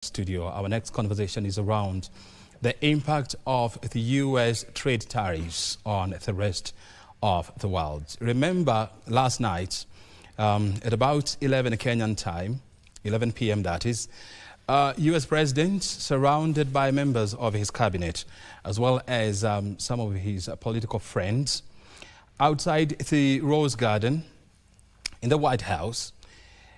Studio. Our next conversation is around the impact of the U.S. trade tariffs on the rest of the world. Remember last night at about 11 Kenyan time, 11 p.m. that is, U.S. President, surrounded by members of his cabinet, as well as some of his political friends, outside the Rose Garden in the White House,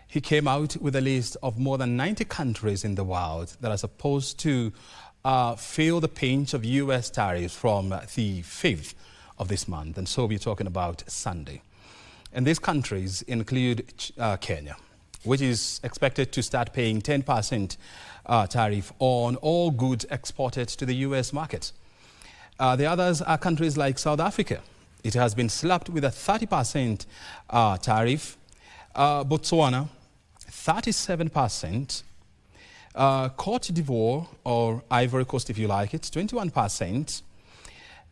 he came out with a list of more than 90 countries in the world that are supposed to feel the pinch of U.S. tariffs from the 5th of this month. And so we're talking about Sunday. And these countries include Kenya, which is expected to start paying 10% tariff on all goods exported to the U.S. market. The others are countries like South Africa. It has been slapped with a 30% tariff. Botswana, 37%. Cote d'Ivoire, or Ivory Coast if you like it, 21%.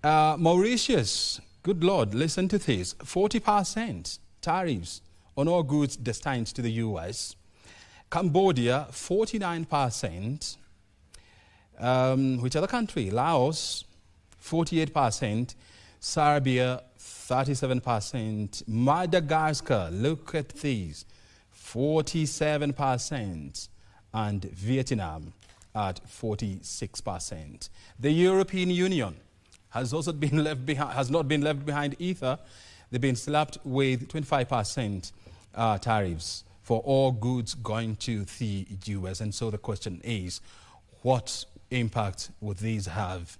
Mauritius, good Lord, listen to this, 40% tariffs on all goods destined to the U.S. Cambodia, 49%. Which other country? Laos, 48%. Serbia, 37%. Madagascar, look at these, 47%. And Vietnam at 46%. The European Union has also been left behind, has not been left behind either. They've been slapped with 25% tariffs for all goods going to the U.S. And so the question is, what impact would these have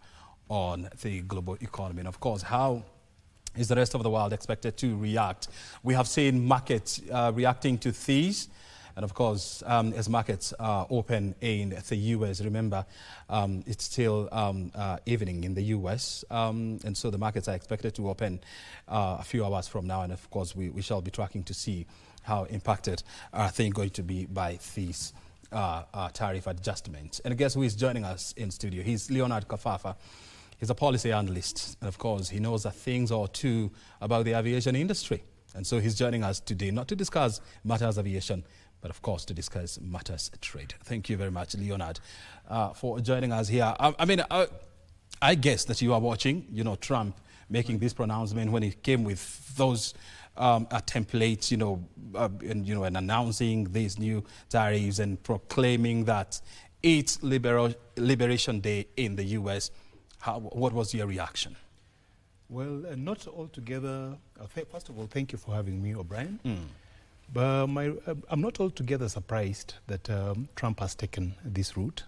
on the global economy? And of course, how is the rest of the world expected to react? We have seen markets reacting to these. And of course, as markets open in the U.S., remember, it's still evening in the U.S. And so the markets are expected to open a few hours from now. And of course, we shall be tracking to see how impacted are things going to be by these tariff adjustments. And I guess who is joining us in studio? He's Leonard Kafafa. He's a policy analyst. And of course, he knows a thing or two about the aviation industry. And so he's joining us today, not to discuss matters aviation, but of course to discuss matters trade. Thank you very much, Leonard, for joining us here. I guess that you are watching, Trump making this pronouncement when he came with those templates, and announcing these new tariffs and proclaiming that it's Liberation Day in the U.S. What was your reaction? Well, not altogether. First of all, thank you for having me, O'Brien. But I'm not altogether surprised that Trump has taken this route.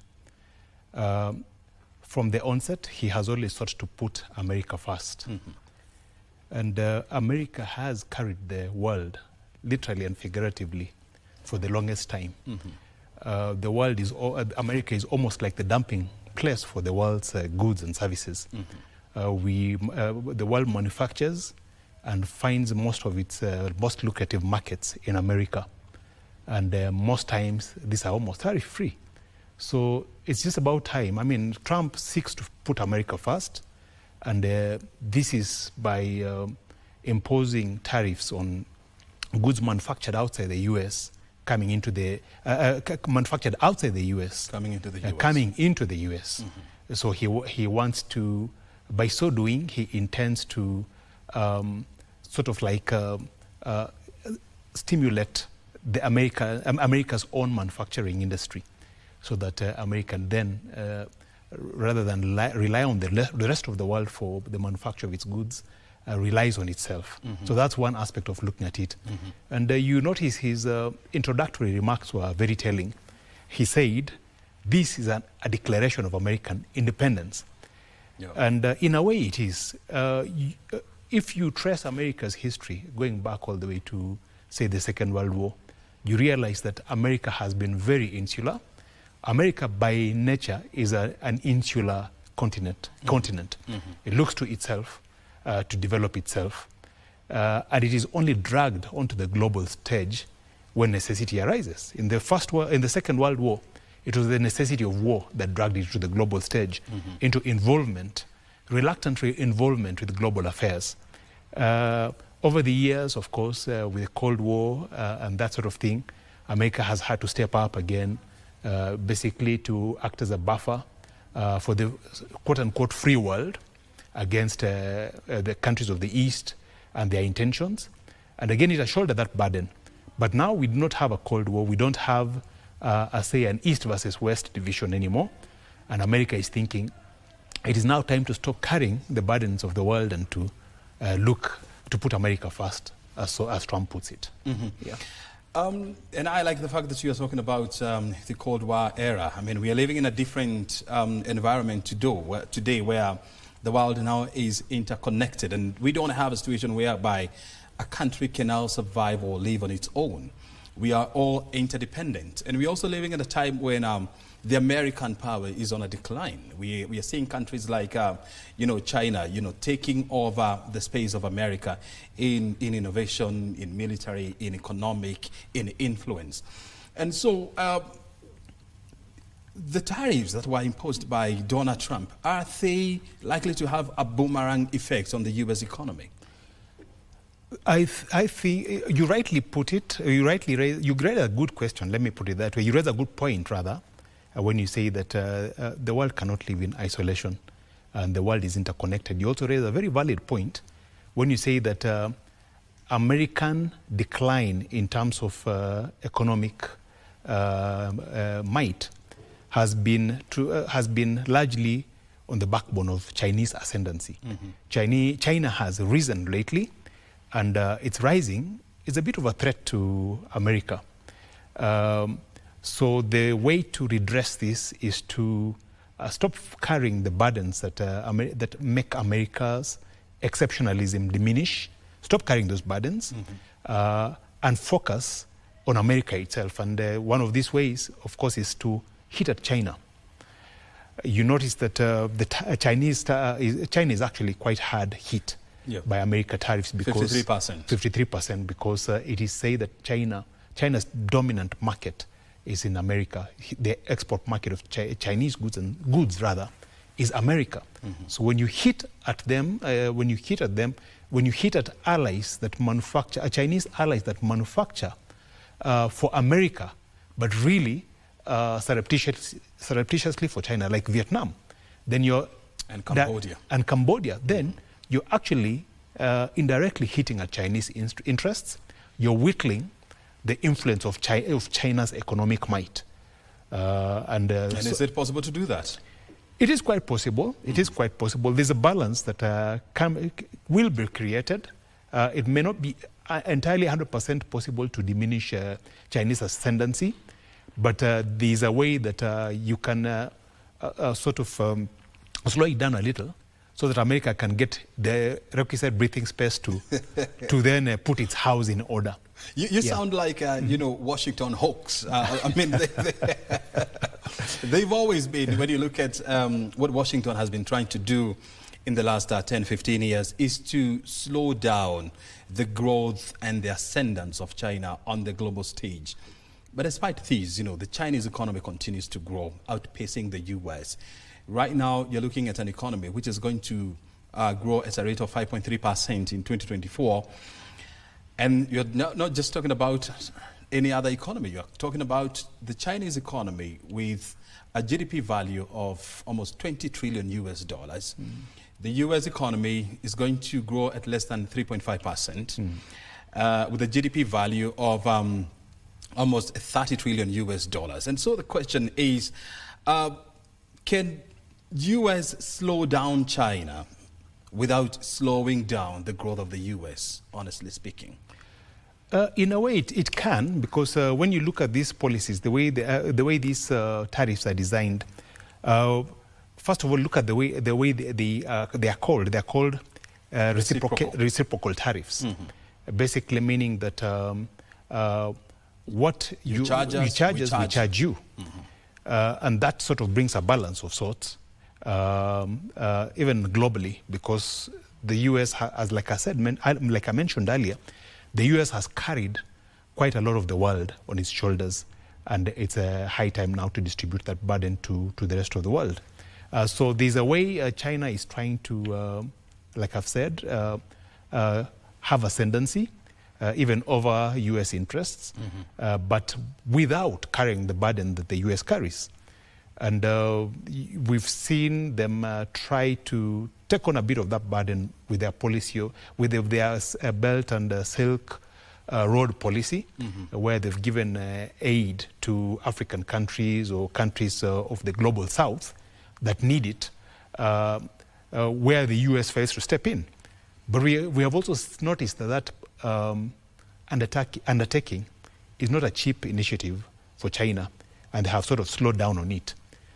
From the onset, he has always sought to put America first. And America has carried the world, literally and figuratively, for the longest time. The world is, America is almost like the dumping place for the world's goods and services. The world manufactures and finds most of its most lucrative markets in America. And most times, these are almost tariff-free. So it's just about time. I mean, Trump seeks to put America first, and this is by imposing tariffs on goods manufactured outside the U.S., coming into the, manufactured outside the U.S. Coming into the U.S. Coming into the U.S. So he wants to, by so doing, he intends to sort of like stimulate the America's own manufacturing industry, so that America then, rather than rely on the rest of the world for the manufacture of its goods, relies on itself. So that's one aspect of looking at it. And you notice his introductory remarks were very telling. He said, this is a declaration of American independence. And in a way it is. If you trace America's history, going back all the way to, say, the Second World War, you realize that America has been very insular. America, by nature, is an insular continent. It looks to itself to develop itself. And it is only dragged onto the global stage when necessity arises. In the Second World War, it was the necessity of war that dragged it to the global stage, into involvement, reluctant involvement with global affairs. Over the years, of course, with the Cold War and that sort of thing, America has had to step up again basically to act as a buffer for the quote-unquote free world against the countries of the East and their intentions. And again, it has shouldered that burden. But now we do not have a Cold War. We don't have, say, an East versus West division anymore. And America is thinking it is now time to stop carrying the burdens of the world and to look to put America first, as Trump puts it. Mm-hmm. Yeah. And I like the fact that you are talking about the Cold War era. I mean, we are living in a different environment today where the world now is interconnected, and we don't have a situation whereby a country can now survive or live on its own. We are all interdependent, and we're also living at a time when the American power is on a decline. We are seeing countries like, China, taking over the space of America in innovation, in military, in economic, in influence. And so the tariffs that were imposed by Donald Trump, are they likely to have a boomerang effect on the U.S. economy? I think you rightly put it. You raised a good question. Let me put it that way. You raised a good point, rather, when you say that the world cannot live in isolation and the world is interconnected. You also raised a very valid point when you say that American decline in terms of economic might has been largely on the backbone of Chinese ascendancy. Mm-hmm. China has risen lately, and its rising is a bit of a threat to America. So the way to redress this is to stop carrying the burdens that make America's exceptionalism diminish. Stop carrying those burdens, mm-hmm. And focus on America itself. And one of these ways, of course, is to hit at China. You notice that China is actually quite hard hit. Yep. By America tariffs because 53%, because it is said that China's dominant market is in America. The export market of Chinese goods is America. Mm-hmm. So when you hit at them, when you hit at allies that manufacture, Chinese allies that manufacture for America, but really surreptitiously for China, like Vietnam, then Cambodia, then you're actually indirectly hitting at Chinese interests. You're whittling the influence of China's economic might. And is it possible to do that? It is quite possible. It is quite possible. There's a balance that will be created. It may not be entirely 100% possible to diminish Chinese ascendancy, but there's a way that you can sort of slow it down a little, so that America can get the requisite breathing space to then put its house in order. You sound like, Washington hawks. I mean, they've always been, when you look at what Washington has been trying to do in the last 10, 15 years, is to slow down the growth and the ascendance of China on the global stage. But despite these, the Chinese economy continues to grow, outpacing the U.S. Right now, you're looking at an economy which is going to grow at a rate of 5.3% in 2024. And you're not just talking about any other economy. You're talking about the Chinese economy with a GDP value of almost $20 trillion US. Mm. The US economy is going to grow at less than 3.5%, with a GDP value of almost $30 trillion US. And so the question is, can US slow down China without slowing down the growth of the US, honestly speaking? In a way, it can, because when you look at these policies, the way these tariffs are designed, first of all, look at the way they are called. They are called reciprocal tariffs. Mm-hmm. Basically meaning that what you charge us, we charge you. Mm-hmm. And that sort of brings a balance of sorts, even globally, because the US has, like I mentioned earlier, the US has carried quite a lot of the world on its shoulders, and it's a high time now to distribute that burden to the rest of the world. So there's a way China is trying to, like I've said, have ascendancy. even over US interests, but without carrying the burden that the US carries. And we've seen them try to take on a bit of that burden with their policy, with their Belt and Silk Road policy, where they've given aid to African countries or countries of the global south that need it, where the US fails to step in. But we have also noticed that undertaking is not a cheap initiative for China, and they have sort of slowed down on it.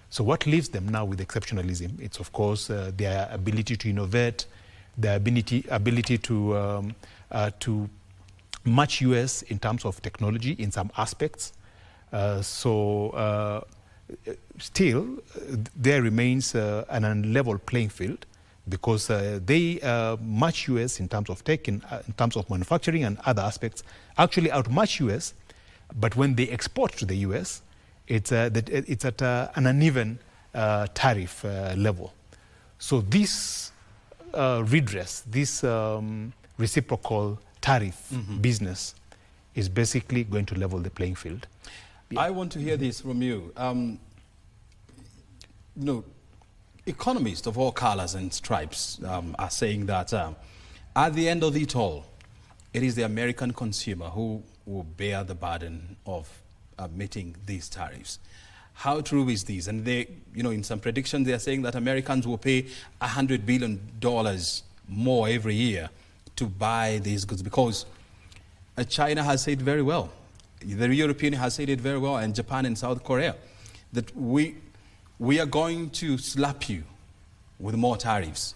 So what leaves them now with exceptionalism? It's, of course, their ability to innovate, their ability to match US in terms of technology in some aspects. Still, there remains an unlevel playing field, because they match US in terms of tech, in terms of manufacturing and other aspects, actually outmatch US, but when they export to the US, it's at an uneven tariff level. So this redress, this reciprocal tariff business is basically going to level the playing field. Yeah. I want to hear this from you. Economists of all colors and stripes are saying that at the end of it all, it is the American consumer who will bear the burden of meeting these tariffs. How true is this? And they, in some predictions, they are saying that Americans will pay $100 billion more every year to buy these goods, because China has said very well, the European has said it very well, and Japan and South Korea, that we are going to slap you with more tariffs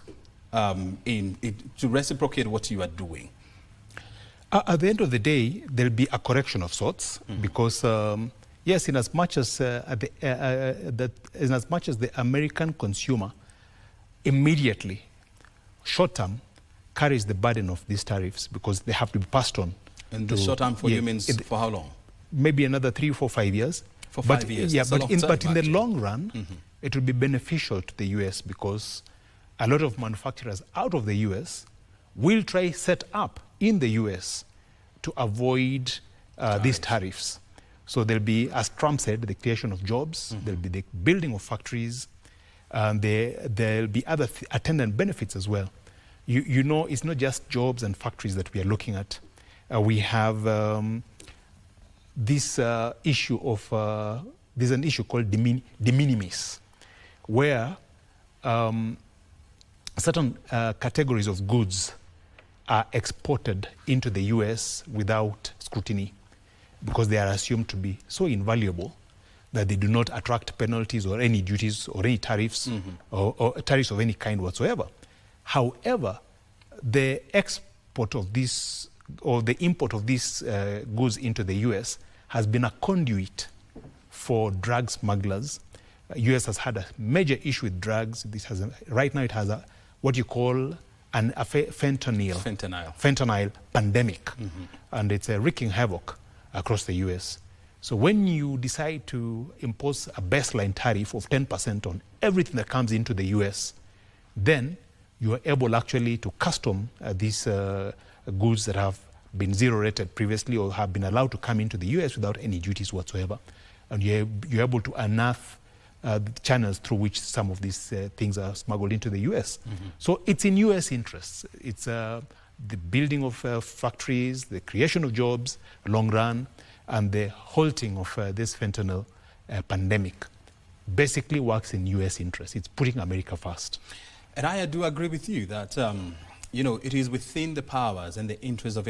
to reciprocate what you are doing. At the end of the day, there'll be a correction of sorts, because yes, in as much as the American consumer immediately, short term, carries the burden of these tariffs, because they have to be passed on. And the short term for you means for how long? Maybe another 3, 4, 5 years. For 5 years. Yeah, but in the long run, it will be beneficial to the US, because a lot of manufacturers out of the US will try set up in the US to avoid these tariffs. So there'll be, as Trump said, the creation of jobs, there'll be the building of factories, and there'll be other attendant benefits as well. It's not just jobs and factories that we are looking at. We have this issue of, there's an issue called de minimis, where certain categories of goods are exported into the US without scrutiny, because they are assumed to be so invaluable that they do not attract penalties or any duties or any tariffs or tariffs of any kind whatsoever. However, the export of this or the import of these goods into the US has been a conduit for drug smugglers. US has had a major issue with drugs. Right now it has what you call a fentanyl pandemic, and it's wreaking havoc across the US. So when you decide to impose a baseline tariff of 10% on everything that comes into the US, then you are able actually to custom these goods that have been zero-rated previously or have been allowed to come into the US without any duties whatsoever. And you're able to unearth the channels through which some of these things are smuggled into the US. So it's in US interests. It's the building of factories, the creation of jobs, long run, and the halting of this fentanyl pandemic basically works in US interests. It's putting America first. And I do agree with you that it is within the powers and the interests of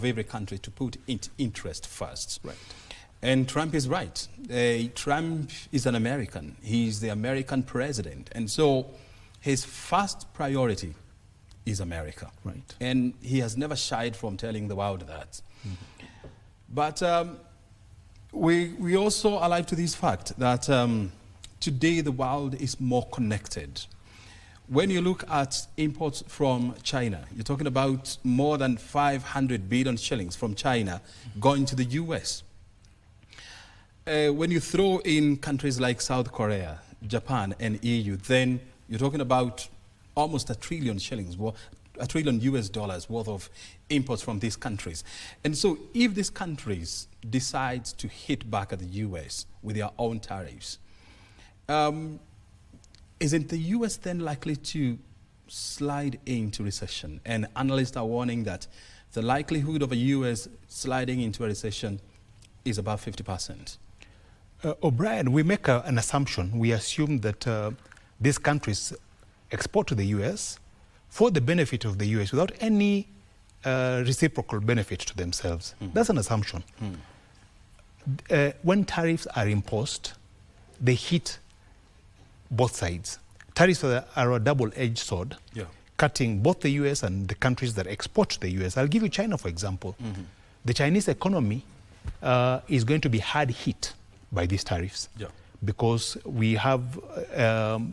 every country to put interest first. Right. And Trump is right. Trump is an American. He's the American president. And so his first priority is America. Right. And he has never shied from telling the world that. But we also are alive to this fact that today the world is more connected. When you look at imports from China, you're talking about more than 500 billion shillings from China going to the US. When you throw in countries like South Korea, Japan, and EU, then you're talking about almost 1 trillion shillings, $1 trillion US worth of imports from these countries. And so if these countries decide to hit back at the US with their own tariffs, isn't the US then likely to slide into recession? And analysts are warning that the likelihood of a US sliding into a recession is about 50%. O'Brien, we make an assumption. We assume that these countries export to the US for the benefit of the US without any reciprocal benefit to themselves. That's an assumption. When tariffs are imposed, they hit both sides. Tariffs are a double-edged sword, cutting both the US and the countries that export to the US. I'll give you China, for example. The Chinese economy is going to be hard hit by these tariffs because we have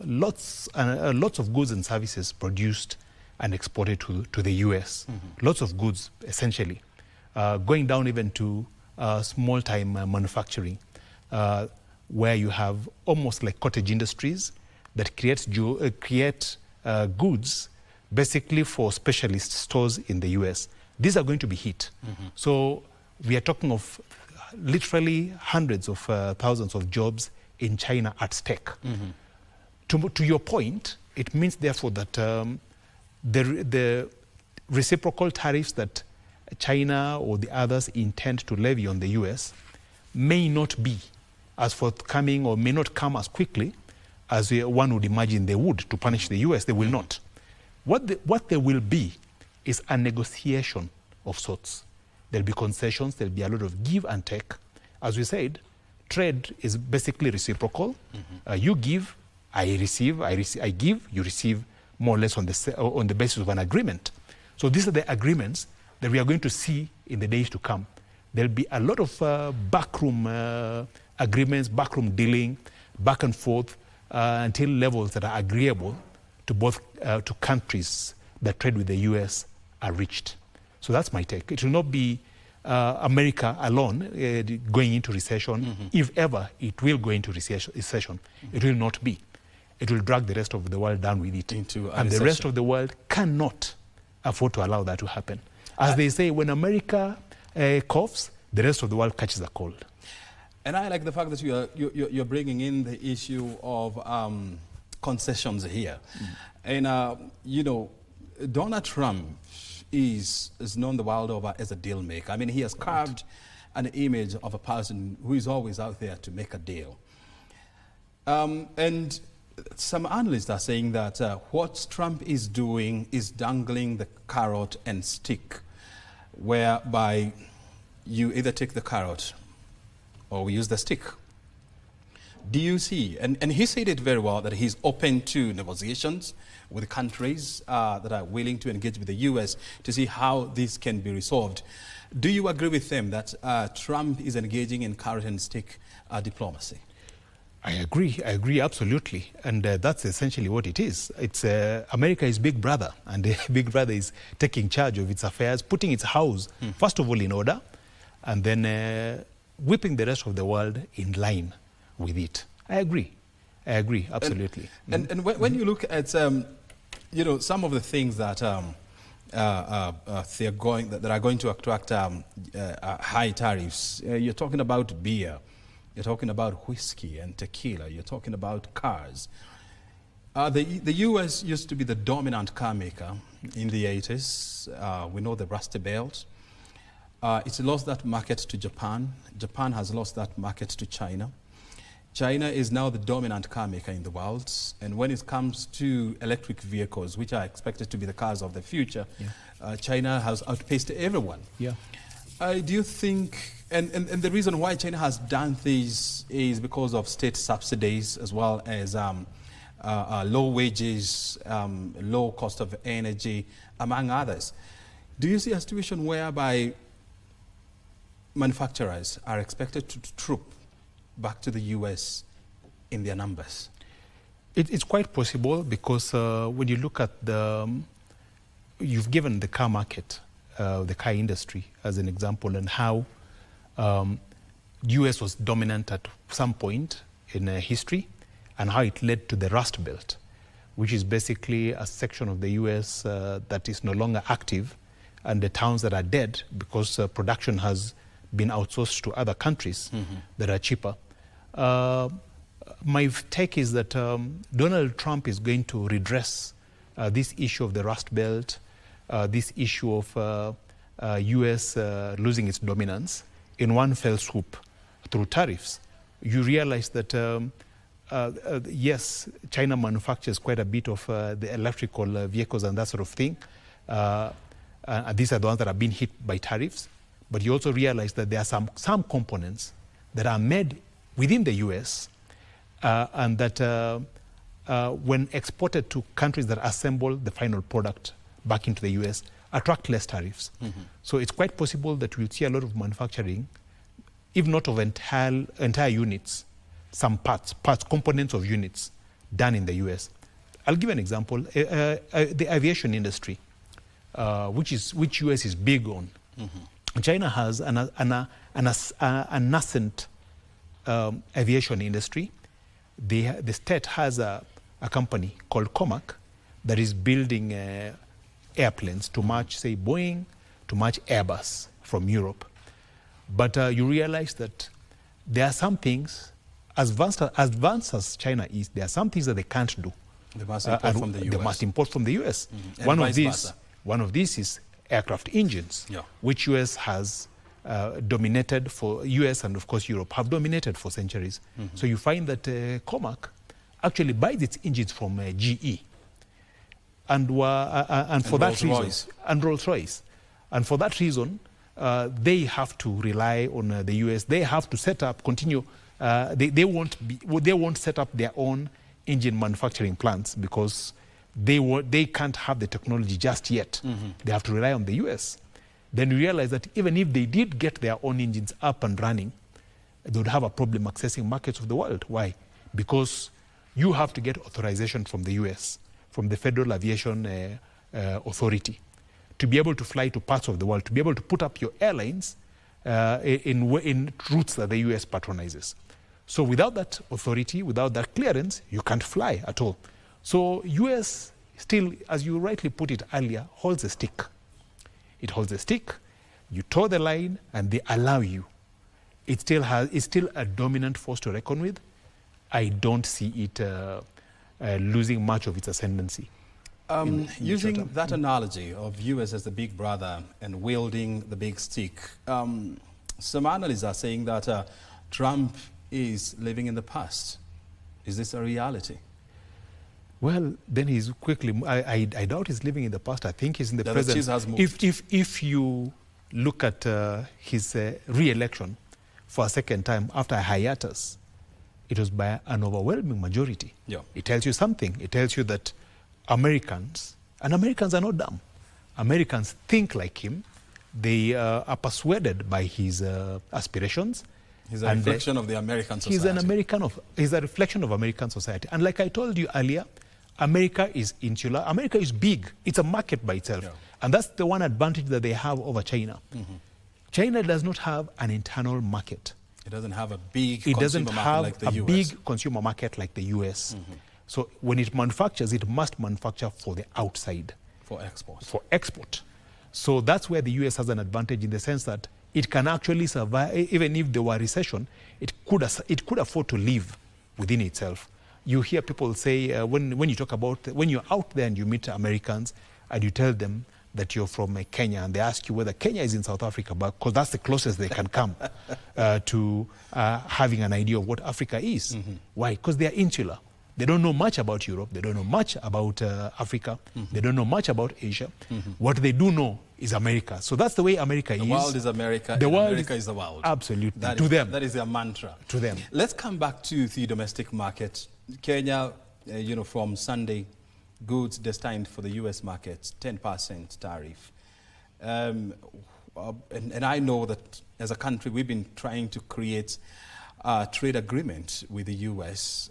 lots of goods and services produced and exported to the US. Lots of goods, essentially, going down even to small-time manufacturing, where you have almost like cottage industries that create goods basically for specialist stores in the US. These are going to be hit. So we are talking of literally hundreds of thousands of jobs in China at stake. To your point, it means therefore that the reciprocal tariffs that China or the others intend to levy on the US may not be as forthcoming or may not come as quickly as one would imagine they would to punish the US. They will not. What there will be is a negotiation of sorts. There'll be concessions, there'll be a lot of give and take. As we said, trade is basically reciprocal. You give, I receive, I give, you receive, more or less on the basis of an agreement. So these are the agreements that we are going to see in the days to come. There'll be a lot of backroom agreements, backroom dealing, back and forth, until levels that are agreeable to both to countries that trade with the US are reached. So that's my take. It will not be America alone going into recession. If ever it will go into recession, it will not be. It will drag the rest of the world down with it. And the rest of the world cannot afford to allow that to happen. As they say, when America coughs, the rest of the world catches a cold. And I like the fact that you're bringing in the issue of concessions here. And, you know, Donald Trump is known the world over as a deal maker. I mean, he has carved an image of a person who is always out there to make a deal. And some analysts are saying that what Trump is doing is dangling the carrot and stick, whereby you either take the carrot or we use the stick. Do you see, and he said it very well, that he's open to negotiations with countries that are willing to engage with the US to see how this can be resolved. Do you agree with them that Trump is engaging in carrot and stick diplomacy? I agree absolutely. And that's essentially what it is. It's America is Big Brother, and Big Brother is taking charge of its affairs, putting its house, first of all, in order, and then whipping the rest of the world in line with it. I agree, absolutely. And when you look at, you know, some of the things that that are going to attract high tariffs, you're talking about beer, you're talking about whiskey and tequila, you're talking about cars. The US used to be the dominant car maker in the 80s. We know the Rusty Belt. It's lost that market to Japan. Japan has lost that market to China. China is now the dominant car maker in the world. And when it comes to electric vehicles, which are expected to be the cars of the future, China has outpaced everyone. Do you think, and the reason why China has done this is because of state subsidies as well as low wages, low cost of energy, among others. Do you see a situation whereby manufacturers are expected to troop back to the US in their numbers? It's quite possible because when you look at you've given the car market, the car industry as an example, and how US was dominant at some point in history and how it led to the Rust Belt, which is basically a section of the US that is no longer active, and the towns that are dead because production has been outsourced to other countries that are cheaper. My take is that Donald Trump is going to redress this issue of the Rust Belt, this issue of US losing its dominance in one fell swoop through tariffs. You realize that yes, China manufactures quite a bit of the electrical vehicles and that sort of thing. These are the ones that are being hit by tariffs. But you also realize that there are some components that are made within the US and that when exported to countries that assemble the final product back into the US, attract less tariffs. So it's quite possible that we'll see a lot of manufacturing, if not of entire units, some parts, components of units done in the US. I'll give an example. The aviation industry, which US is big on. China has a nascent aviation industry. The state has a company called Comac that is building airplanes to match, say, Boeing, to match Airbus from Europe. But you realize that there are some things, as advanced as China is, there are some things that they can't do. They must import from the US. They must import from the US. One of these is aircraft engines, which US has dominated for, US and of course Europe have dominated for centuries. So you find that Comac actually buys its engines from GE and for that reason, and Rolls-Royce. And for that reason, they have to rely on the US. They have to set up, they won't set up their own engine manufacturing plants because they can't have the technology just yet. They have to rely on the US. Then you realize that even if they did get their own engines up and running, they would have a problem accessing markets of the world. Why? Because you have to get authorization from the US, from the Federal Aviation Authority, to be able to fly to parts of the world, to be able to put up your airlines in routes that the US patronizes. So without that authority, without that clearance, you can't fly at all. So US still, as you rightly put it earlier, holds a stick. It holds a stick, you toe the line, and they allow you. It's still a dominant force to reckon with. I don't see it losing much of its ascendancy. Using that analogy of US as the big brother and wielding the big stick, some analysts are saying that Trump is living in the past. Is this a reality? Well, then he's quickly, I doubt he's living in the past. I think he's in the present. The cheese has moved. If you look at his re-election for a second time after a hiatus, it was by an overwhelming majority. It tells you something. It tells you that Americans, and Americans are not dumb. Americans think like him. They are persuaded by his aspirations. He's a reflection of the American society. He's a reflection of American society. And like I told you earlier, America is insular. America is big. It's a market by itself. And that's the one advantage that they have over China. China does not have an internal market. It doesn't have a big consumer market like the US. Big consumer market like the US. So when it manufactures, it must manufacture for the outside. For export. For export. So that's where the US has an advantage in the sense that it can actually survive, even if there were recession, it could afford to live within itself. You hear people say, when you talk about, when you're out there and you meet Americans and you tell them that you're from Kenya and they ask you whether Kenya is in South Africa, because that's the closest they can come to having an idea of what Africa is. Why? Because they are insular. They don't know much about Europe. They don't know much about Africa. They don't know much about Asia. What they do know is America. So that's the way America is. The world is America. America is the world. Absolutely. Them. That is their mantra. To them. Let's come back to the domestic market. Kenya, from Sunday, goods destined for the U.S. market, 10% tariff. And I know that as a country, we've been trying to create a trade agreement with the U.S.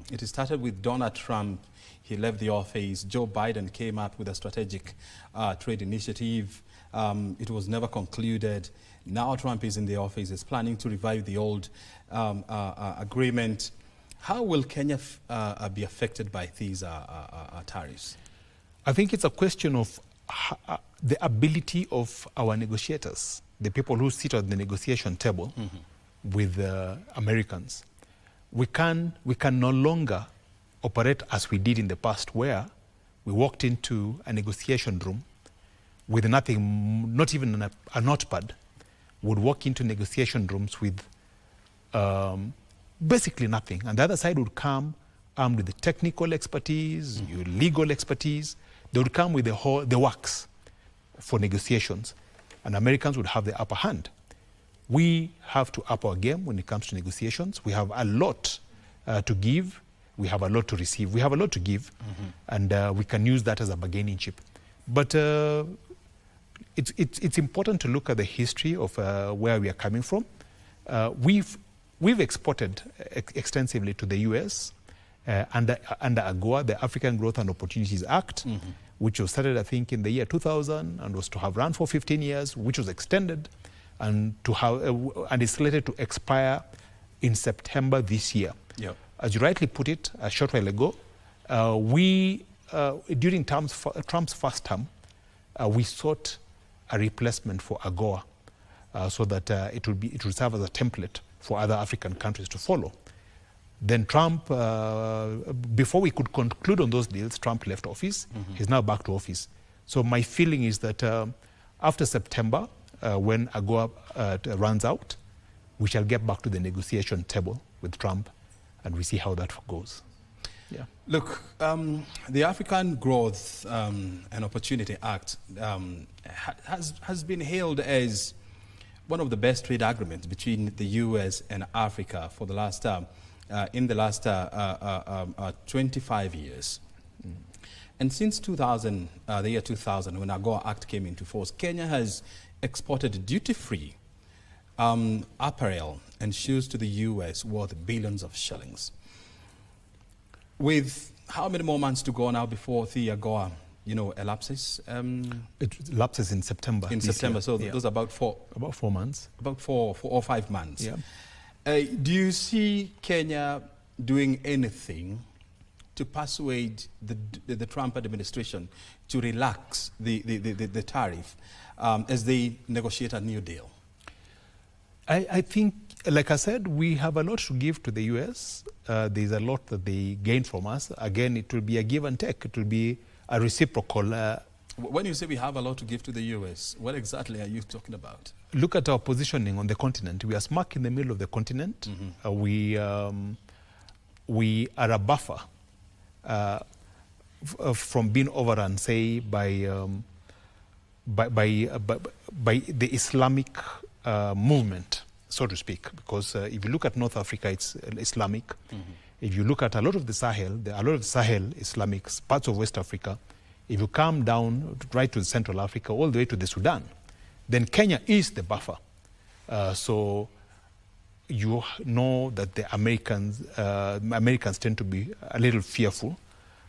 It started with Donald Trump. He left the office. Joe Biden came up with a strategic trade initiative. It was never concluded. Now Trump is in the office. He's planning to revive the old agreement. How will Kenya be affected by these tariffs? I think it's a question of the ability of our negotiators, the people who sit at the negotiation table with Americans. We can no longer operate as we did in the past, where we walked into a negotiation room with nothing, not even a notepad. Would walk into negotiation rooms with basically nothing, and the other side would come armed with the technical expertise, your legal expertise. They would come with the works for negotiations, and Americans would have the upper hand. We have to up our game when it comes to negotiations. We have a lot to give. We have a lot to receive. We have a lot to give, and we can use that as a bargaining chip. But it's important to look at the history of where we are coming from. We've exported extensively to the US under AGOA, the African Growth and Opportunities Act, which was started, I think, in the year 2000 and was to have run for 15 years, which was extended and and is slated to expire in September this year. Yep. As you rightly put it a short while ago, during Trump's first term, we sought a replacement for AGOA so that it would serve as a template for other African countries to follow. Then Trump, before we could conclude on those deals, Trump left office. He's now back to office. So my feeling is that after September, when AGOA runs out, we shall get back to the negotiation table with Trump, and we see how that goes. Yeah. Look, the African Growth and Opportunity Act has been hailed as one of the best trade agreements between the U.S. and Africa for the last in the last 25 years. And since 2000, the year 2000, when AGOA Act came into force, Kenya has exported duty-free apparel and shoes to the U.S. worth billions of shillings. With how many more months to go now before the AGOA, elapses? It lapses in September. In September, year. so those are about 4 months. About 4 or 5 months. Yeah. Do you see Kenya doing anything to persuade the Trump administration to relax the tariff as they negotiate a new deal? I think, like I said, we have a lot to give to the U.S. There's a lot that they gain from us. Again, it will be a give and take. It will be a reciprocal. When you say we have a lot to give to the U.S., what exactly are you talking about? Look at our positioning on the continent. We are smack in the middle of the continent. We are a buffer from being overrun, say, by the Islamic movement, so to speak. Because if you look at North Africa, it's Islamic. If you look at a lot of the Sahel, Islamic parts of West Africa, if you come down right to Central Africa, all the way to the Sudan, then Kenya is the buffer. So you know that the Americans tend to be a little fearful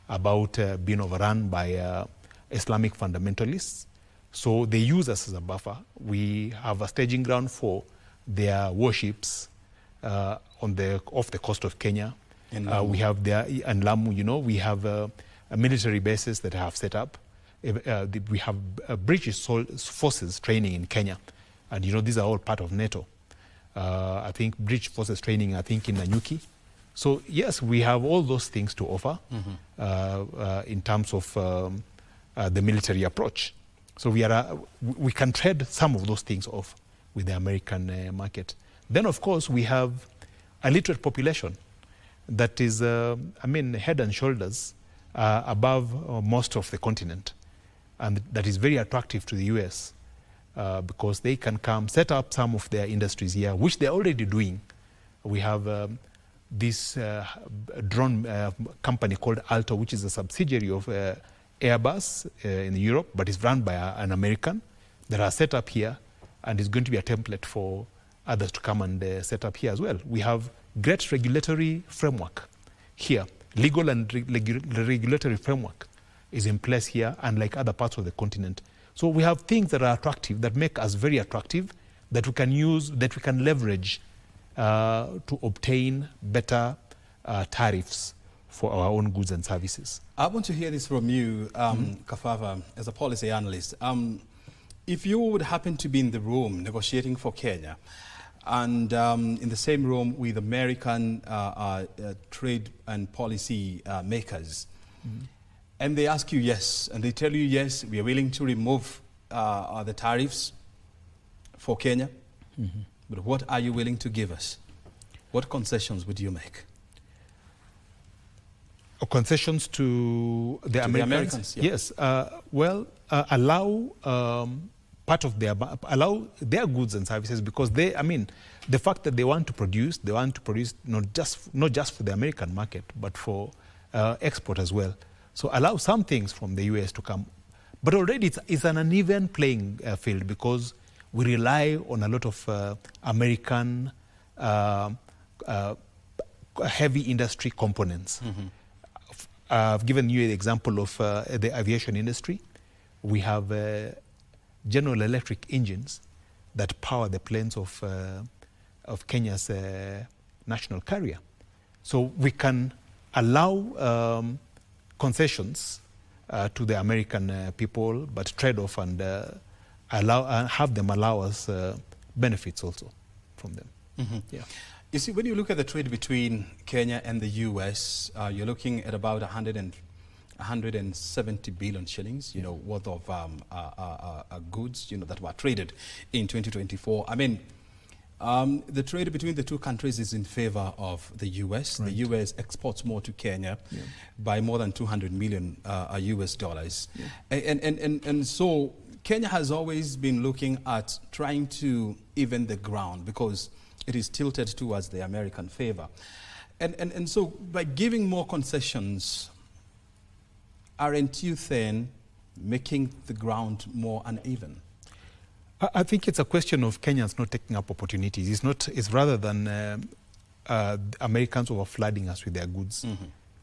about being overrun by Islamic fundamentalists. So they use us as a buffer. We have a staging ground for their warships off the coast of Kenya. We have and Lamu, we have military bases that have set up. We have British forces training in Kenya, and these are all part of NATO. I think British forces training, I think, in Nanyuki. So yes, we have all those things to offer in terms of the military approach. So we can trade some of those things off with the American market. Then, of course, we have a literate population that is, head and shoulders above most of the continent, and that is very attractive to the U.S. Because they can come set up some of their industries here, which they're already doing. We have this drone company called Alto, which is a subsidiary of Airbus in Europe, but is run by an American that are set up here, and is going to be a template for others to come and set up here as well. We have great regulatory framework here. Legal and regulatory framework is in place here, unlike other parts of the continent. So we have things that are attractive, that make us very attractive, that we can use, that we can leverage to obtain better tariffs for our own goods and services. I want to hear this from you, Kafafa, as a policy analyst. If you would happen to be in the room negotiating for Kenya, and in the same room with American trade and policy makers, and they ask you yes, and they tell you yes, we are willing to remove the tariffs for Kenya, but what are you willing to give us? What concessions would you make? Concessions to the Americans? Yeah. Yes. Allow part of allow their goods and services, because they, the fact that they want to produce not just for the American market, but for export as well. So allow some things from the US to come. But already it's an uneven playing field, because we rely on a lot of American heavy industry components. I've given you the example of the aviation industry. We have General Electric engines that power the planes of Kenya's national carrier. So we can allow concessions to the American people, but trade off and have them allow us benefits also from them. Yeah. You see, when you look at the trade between Kenya and the US, you're looking at about 170 billion shillings, worth of goods, that were traded in 2024. The trade between the two countries is in favor of the US. Right. The US exports more to Kenya by more than 200 million US dollars. And so Kenya has always been looking at trying to even the ground, because it is tilted towards the American favor. And so by giving more concessions, aren't you then making the ground more uneven? I think it's a question of Kenyans not taking up opportunities. It's rather than Americans over flooding us with their goods.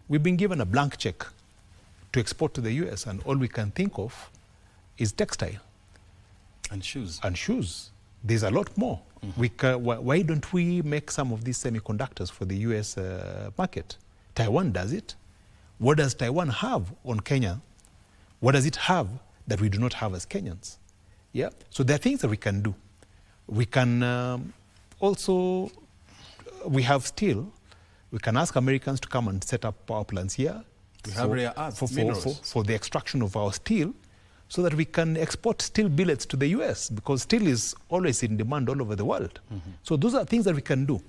We've been given a blank check to export to the US, and all we can think of is textile. And shoes. And shoes. There's a lot more. Why don't we make some of these semiconductors for the US market? Taiwan does it. What does Taiwan have on Kenya? What does it have that we do not have as Kenyans? Yeah. So there are things that we can do. We can we have steel. We can ask Americans to come and set up power plants here. We have rare earths, minerals. For the extraction of our steel, so that we can export steel billets to the US, because steel is always in demand all over the world. So those are things that we can do.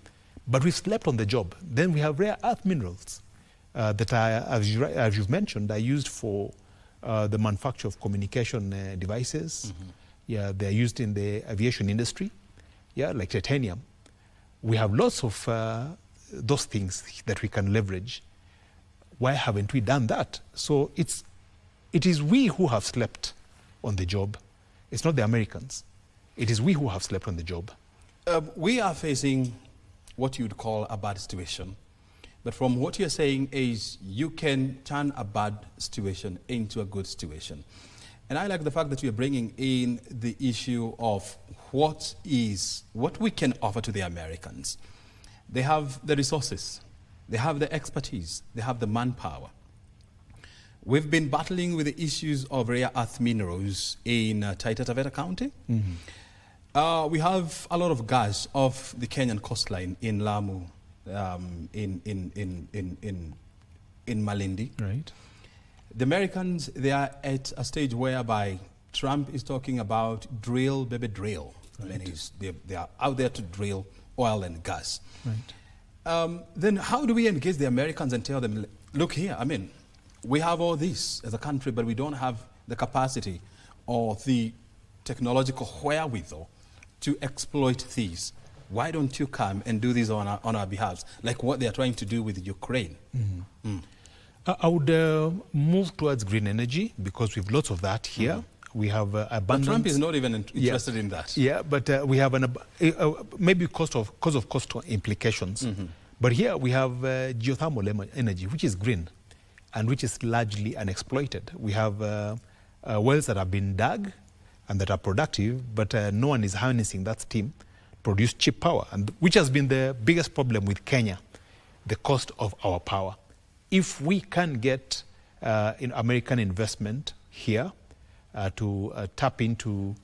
But we've slept on the job. Then we have rare earth minerals that as you've mentioned, are used for the manufacture of communication devices. Yeah, they're used in the aviation industry, like titanium. We have lots of those things that we can leverage. Why haven't we done that? So it is we who have slept on the job. It's not the Americans. It is we who have slept on the job. We are facing what you'd call a bad situation. But from what you're saying is you can turn a bad situation into a good situation. And I like the fact that you're bringing in the issue of what we can offer to the Americans. They have the resources. They have the expertise. They have the manpower. We've been battling with the issues of rare earth minerals in Taita Taveta County. We have a lot of gas off the Kenyan coastline in Lamu, in Malindi. Right. The Americans, they are at a stage whereby Trump is talking about drill, baby, drill. Right. They are out there to drill oil and gas. Right. Then how do we engage the Americans and tell them, look here, we have all this as a country, but we don't have the capacity or the technological wherewithal to exploit these. Why don't you come and do this on our behalf, like what they are trying to do with Ukraine? I would move towards green energy, because we have lots of that here. We have abundance. But Trump is not even interested in that. Yeah, but we have maybe because of cost implications. But here we have geothermal energy, which is green and which is largely unexploited. We have wells that have been dug and that are productive, but no one is harnessing that steam, produce cheap power, and which has been the biggest problem with Kenya. the cost of our power. If we can get in American investment here to tap into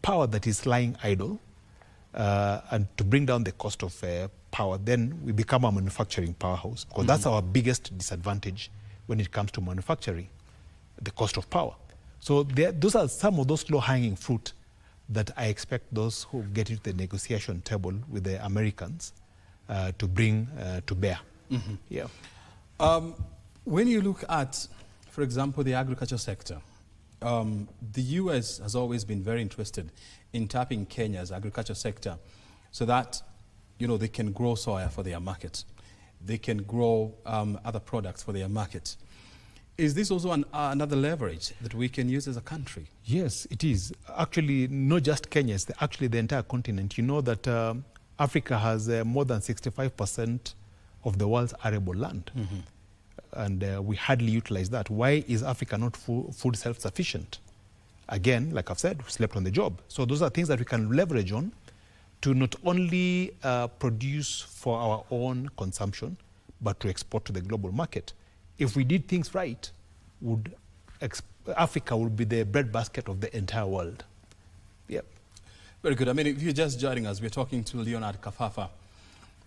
power that is lying idle and to bring down the cost of power, then we become a manufacturing powerhouse, because that's our biggest disadvantage when it comes to manufacturing, the cost of power. So those are some of those low-hanging fruit that I expect those who get to the negotiation table with the Americans to bring to bear. Yeah. When you look at, for example, the agriculture sector, the U.S. has always been very interested in tapping Kenya's agriculture sector so that, you know, they can grow soya for their market. They can grow other products for their market. Is this also another leverage that we can use as a country? Yes, it is. Actually, not just Kenya, it's actually the entire continent. You know that Africa has more than 65% of the world's arable land. And we hardly utilize that. Why is Africa not food self-sufficient? Again, like I've said, we slept on the job. So those are things that we can leverage on to not only produce for our own consumption, but to export to the global market. If we did things right, Africa would be the breadbasket of the entire world. Yep. Very good. I mean, if you're just joining us, we're talking to Leonard Kafafa.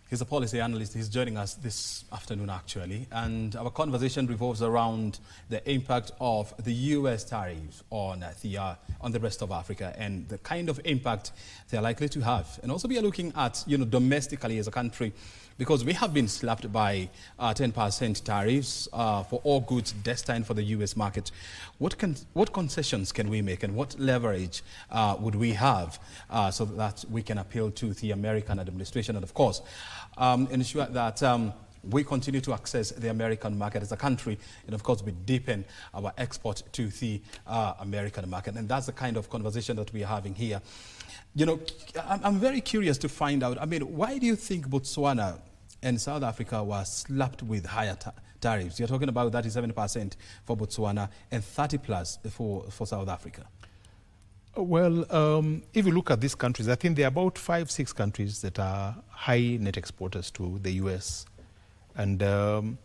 He's a policy analyst. He's joining us this afternoon, actually. And our conversation revolves around the impact of the U.S. tariffs on the rest of Africa and the kind of impact they're likely to have. And also we are looking at, you know, domestically as a country, because we have been slapped by 10% tariffs for all goods destined for the U.S. market. What concessions can we make, and what leverage would we have so that we can appeal to the American administration and, of course, ensure that we continue to access the American market as a country, and of course we deepen our export to the American market. And that's the kind of conversation that we are having here. You know, I'm very curious to find out, I mean, why do you think Botswana and South Africa were slapped with higher tariffs? You're talking about 37% for Botswana and 30+ for South Africa. Well, if you look at these countries, I think there are about 5-6 countries that are high net exporters to the US. And the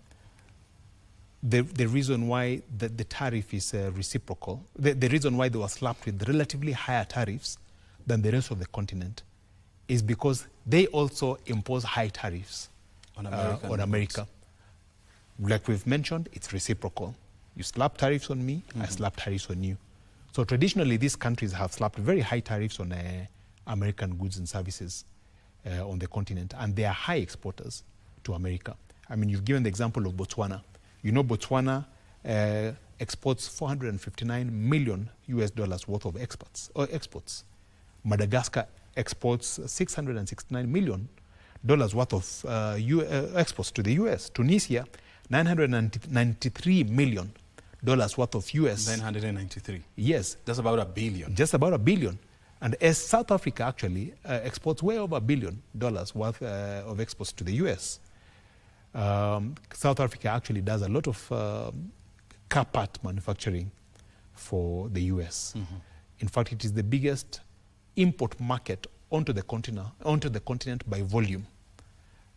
reason why the tariff is reciprocal, the reason why they were slapped with relatively higher tariffs than the rest of the continent is because they also impose high tariffs on America. Like we've mentioned, it's reciprocal. You slap tariffs on me, I slap tariffs on you. So traditionally, these countries have slapped very high tariffs on American goods and services on the continent, and they are high exporters to America. I mean, you've given the example of Botswana. You know, Botswana exports $459 million worth of exports. Madagascar exports $669 million worth of exports to the US. Tunisia, $993 million worth of US. 993. Yes. That's about $1 billion. Just about $1 billion. And as South Africa actually exports way over $1 billion worth of exports to the US. South Africa actually does a lot of car part manufacturing for the US. In fact, it is the biggest import market onto the continent by volume.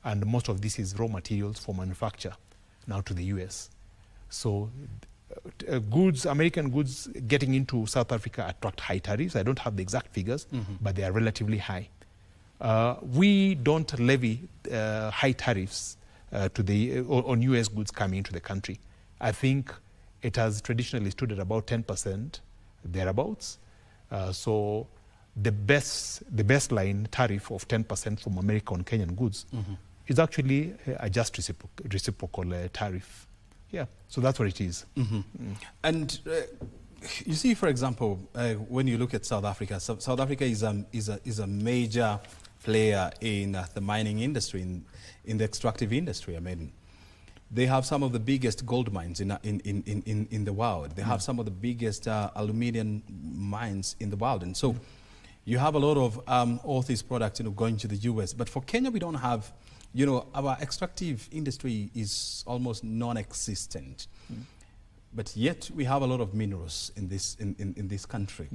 And most of this is raw materials for manufacture now to the US. So American goods getting into South Africa attract high tariffs. I don't have the exact figures, but they are relatively high. We don't levy high tariffs on US goods coming into the country. I think it has traditionally stood at about 10%, thereabouts. So the baseline tariff of 10% from America on Kenyan goods is actually a just reciprocal tariff. Yeah, so that's what it is. And you see, for example, when you look at South Africa, South Africa is a major player in the mining industry, in the extractive industry. I mean, they have some of the biggest gold mines in the world. They have some of the biggest aluminium mines in the world, and so you have a lot of all these products, going to the US. But for Kenya, we don't have. Our extractive industry is almost non-existent, but yet we have a lot of minerals in this country.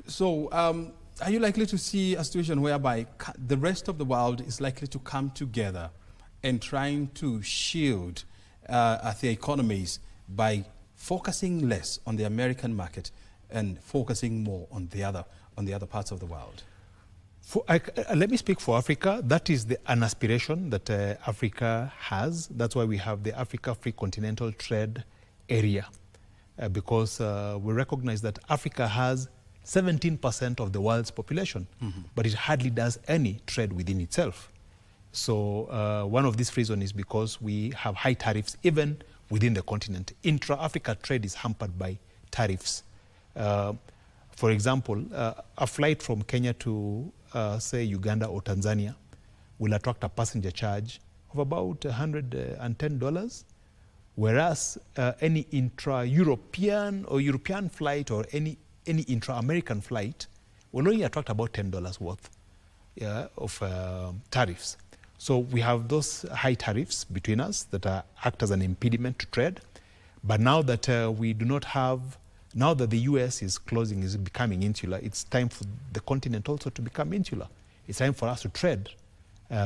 So, are you likely to see a situation whereby the rest of the world is likely to come together in trying to shield their economies by focusing less on the American market and focusing more on the other parts of the world? Let me speak for Africa. That is an aspiration that Africa has. That's why we have the Africa Free Continental Trade Area, because we recognize that Africa has 17% of the world's population, but it hardly does any trade within itself. So one of these reasons is because we have high tariffs even within the continent. Intra-Africa trade is hampered by tariffs. For example, a flight from Kenya to, say, Uganda or Tanzania will attract a passenger charge of about $110, whereas any intra-European or European flight or any intra-American flight will only attract about $10 worth of tariffs. So we have those high tariffs between us that act as an impediment to trade. But now that we do not have, now that the US is closing, is becoming insular, it's time for the continent also to become insular. It's time for us to trade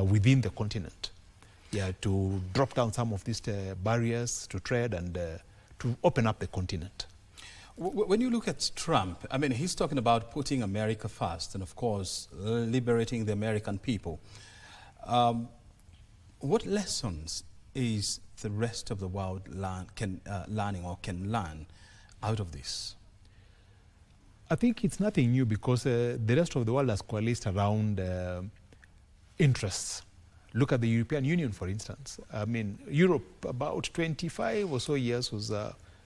within the continent. To drop down some of these barriers to trade and to open up the continent. When you look at Trump, I mean, he's talking about putting America first and, of course, liberating the American people. What lessons is the rest of the world can learn out of this? I think it's nothing new because the rest of the world has coalesced around interests. Look at the European Union, for instance. I mean, Europe, about 25 or so years was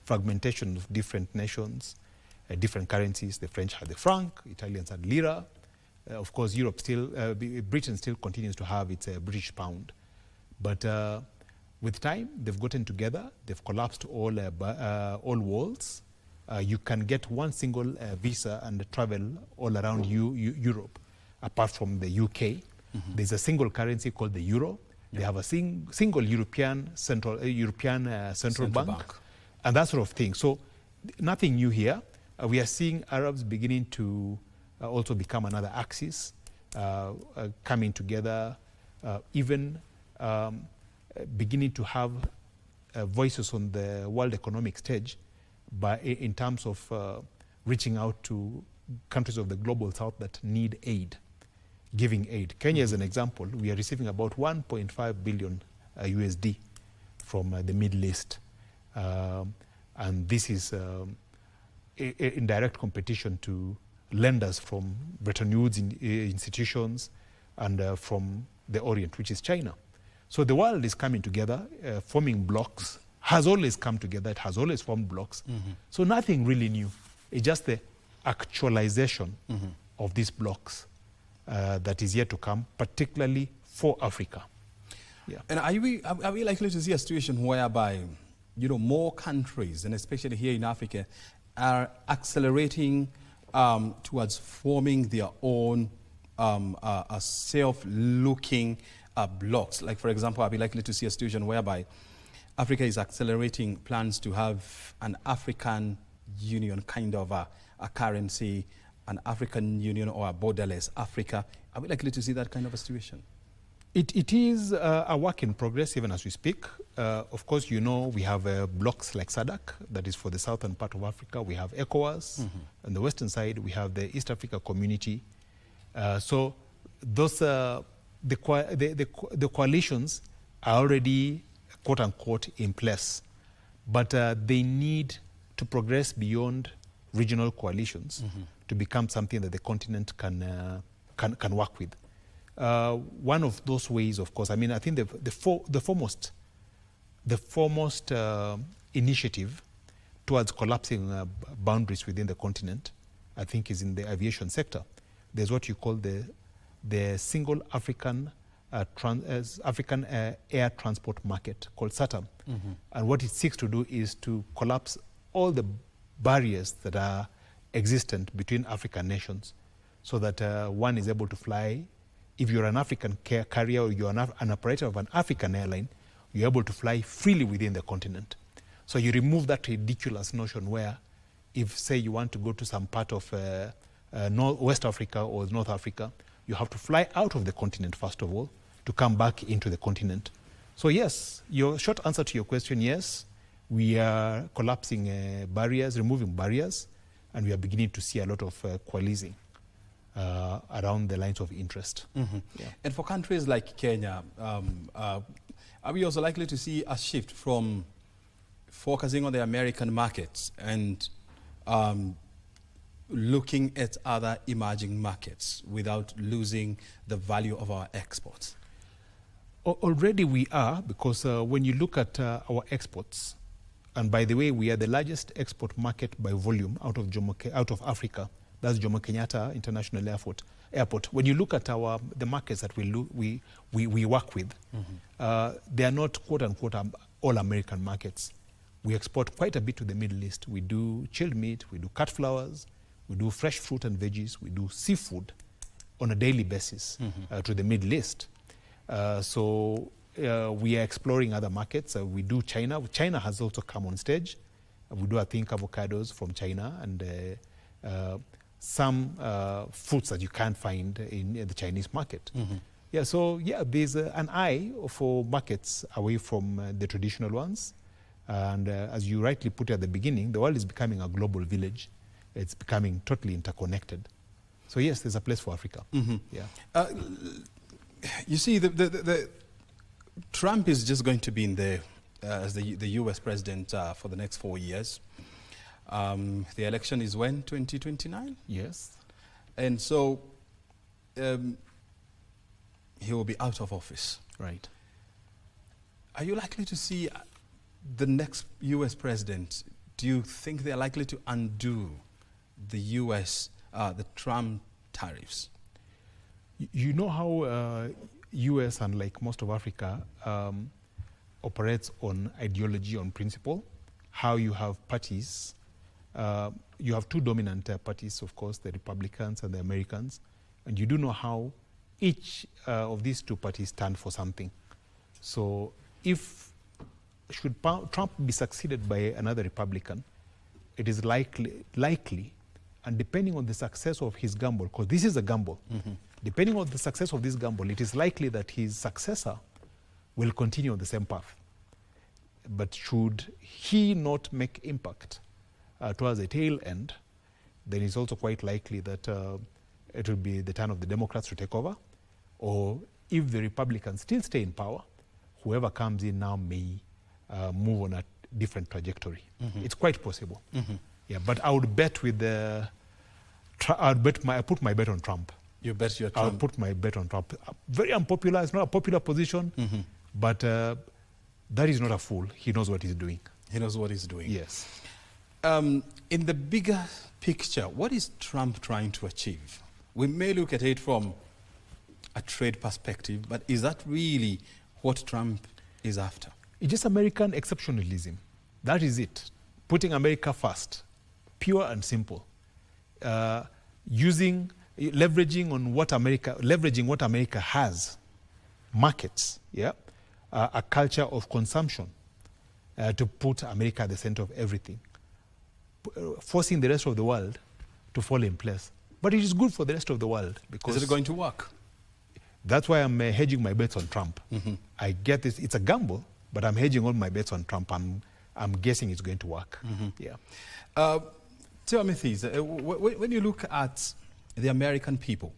fragmentation of different nations, different currencies. The French had the franc, Italians had lira. Of course, Britain still continues to have its British pound. But with time, they've gotten together. They've collapsed all walls. You can get one single visa and travel all around Europe, apart from the UK. There's a single currency called the euro. They have a single European central bank, and that sort of thing. So nothing new here. We are seeing Arabs beginning to also become another axis, coming together, even beginning to have voices on the world economic stage, but in terms of reaching out to countries of the global south that need aid, giving aid. Kenya is an example. We are receiving about 1.5 billion USD from the Middle East. And this is in direct competition to lenders from Bretton Woods institutions and from the Orient, which is China. So the world is coming together, forming blocks, has always come together, it has always formed blocks. So nothing really new. It's just the actualization of these blocks that is yet to come, particularly for Africa. Yeah. And are we likely to see a situation whereby, more countries, and especially here in Africa, are accelerating towards forming their own self-looking blocks? Like, for example, are we likely to see a situation whereby Africa is accelerating plans to have an African Union kind of a currency, an African Union or a borderless Africa? Are we likely to see that kind of a situation? It is a work in progress even as we speak. Of course, we have blocks like SADC, that is for the southern part of Africa. We have ECOWAS. On the western side, we have the East Africa Community. So those the coalitions are already, quote unquote, in place, but they need to progress beyond regional coalitions to become something that the continent can work with. One of those ways, of course, I mean, I think the foremost initiative towards collapsing boundaries within the continent, I think, is in the aviation sector. There's what you call the single African air transport market called SATAM. And what it seeks to do is to collapse all the barriers that are existent between African nations so that one is able to fly. If you're an African carrier or you're an operator of an African airline, you're able to fly freely within the continent. So you remove that ridiculous notion where if, say, you want to go to some part of West Africa or North Africa, you have to fly out of the continent, first of all, to come back into the continent. So yes, your short answer to your question, yes, we are collapsing barriers, removing barriers, and we are beginning to see a lot of coalescing around the lines of interest. Mm-hmm. Yeah. And for countries like Kenya, are we also likely to see a shift from focusing on the American markets and looking at other emerging markets without losing the value of our exports? Already we are, because when you look at our exports, and by the way, we are the largest export market by volume out of Africa. That's Jomo Kenyatta International Airport. When you look at the markets that we work with, they are not quote unquote all American markets. We export quite a bit to the Middle East. We do chilled meat, we do cut flowers, we do fresh fruit and veggies, we do seafood on a daily basis to the Middle East. So we are exploring other markets. We do China. China has also come on stage. We do, I think, avocados from China and some fruits that you can't find in the Chinese market. Yeah, so yeah, there's an eye for markets away from the traditional ones. And as you rightly put at the beginning, the world is becoming a global village. It's becoming totally interconnected. So yes, there's a place for Africa. Yeah. You see, the Trump is just going to be in there as the U.S. president for the next 4 years. The election is when? 2029? Yes. And so he will be out of office. Right. Are you likely to see the next U.S. president? Do you think they're likely to undo the U.S., the Trump tariffs? You know how U.S. and like most of Africa operates on ideology, on principle, how you have parties. You have two dominant parties, of course, the Republicans and the Americans, and you do know how each of these two parties stand for something. So if should Trump be succeeded by another Republican, it is likely, and depending on the success of his gamble, because this is a gamble, depending on the success of this gamble, it is likely that his successor will continue on the same path. But should he not make impact towards the tail end, then it's also quite likely that it will be the turn of the Democrats to take over, or if the Republicans still stay in power, whoever comes in now may move on a different trajectory. It's quite possible. Yeah, but I would bet with the. I put my bet on Trump. You bet your Trump. I'll put my bet on Trump. Very unpopular. It's not a popular position, but that is not a fool. He knows what he's doing. He knows what he's doing. Yes. In the bigger picture, what is Trump trying to achieve? We may look at it from a trade perspective, but is that really what Trump is after? It's just American exceptionalism. That is it. Putting America first, pure and simple. Leveraging what America has, markets, yeah, a culture of consumption, to put America at the center of everything, forcing the rest of the world to fall in place. But it is good for the rest of the world because is it going to work? That's why I'm hedging my bets on Trump. I get this; it's a gamble, but I'm hedging all my bets on Trump. I'm guessing it's going to work. Yeah. Timothy, when you look at the American people,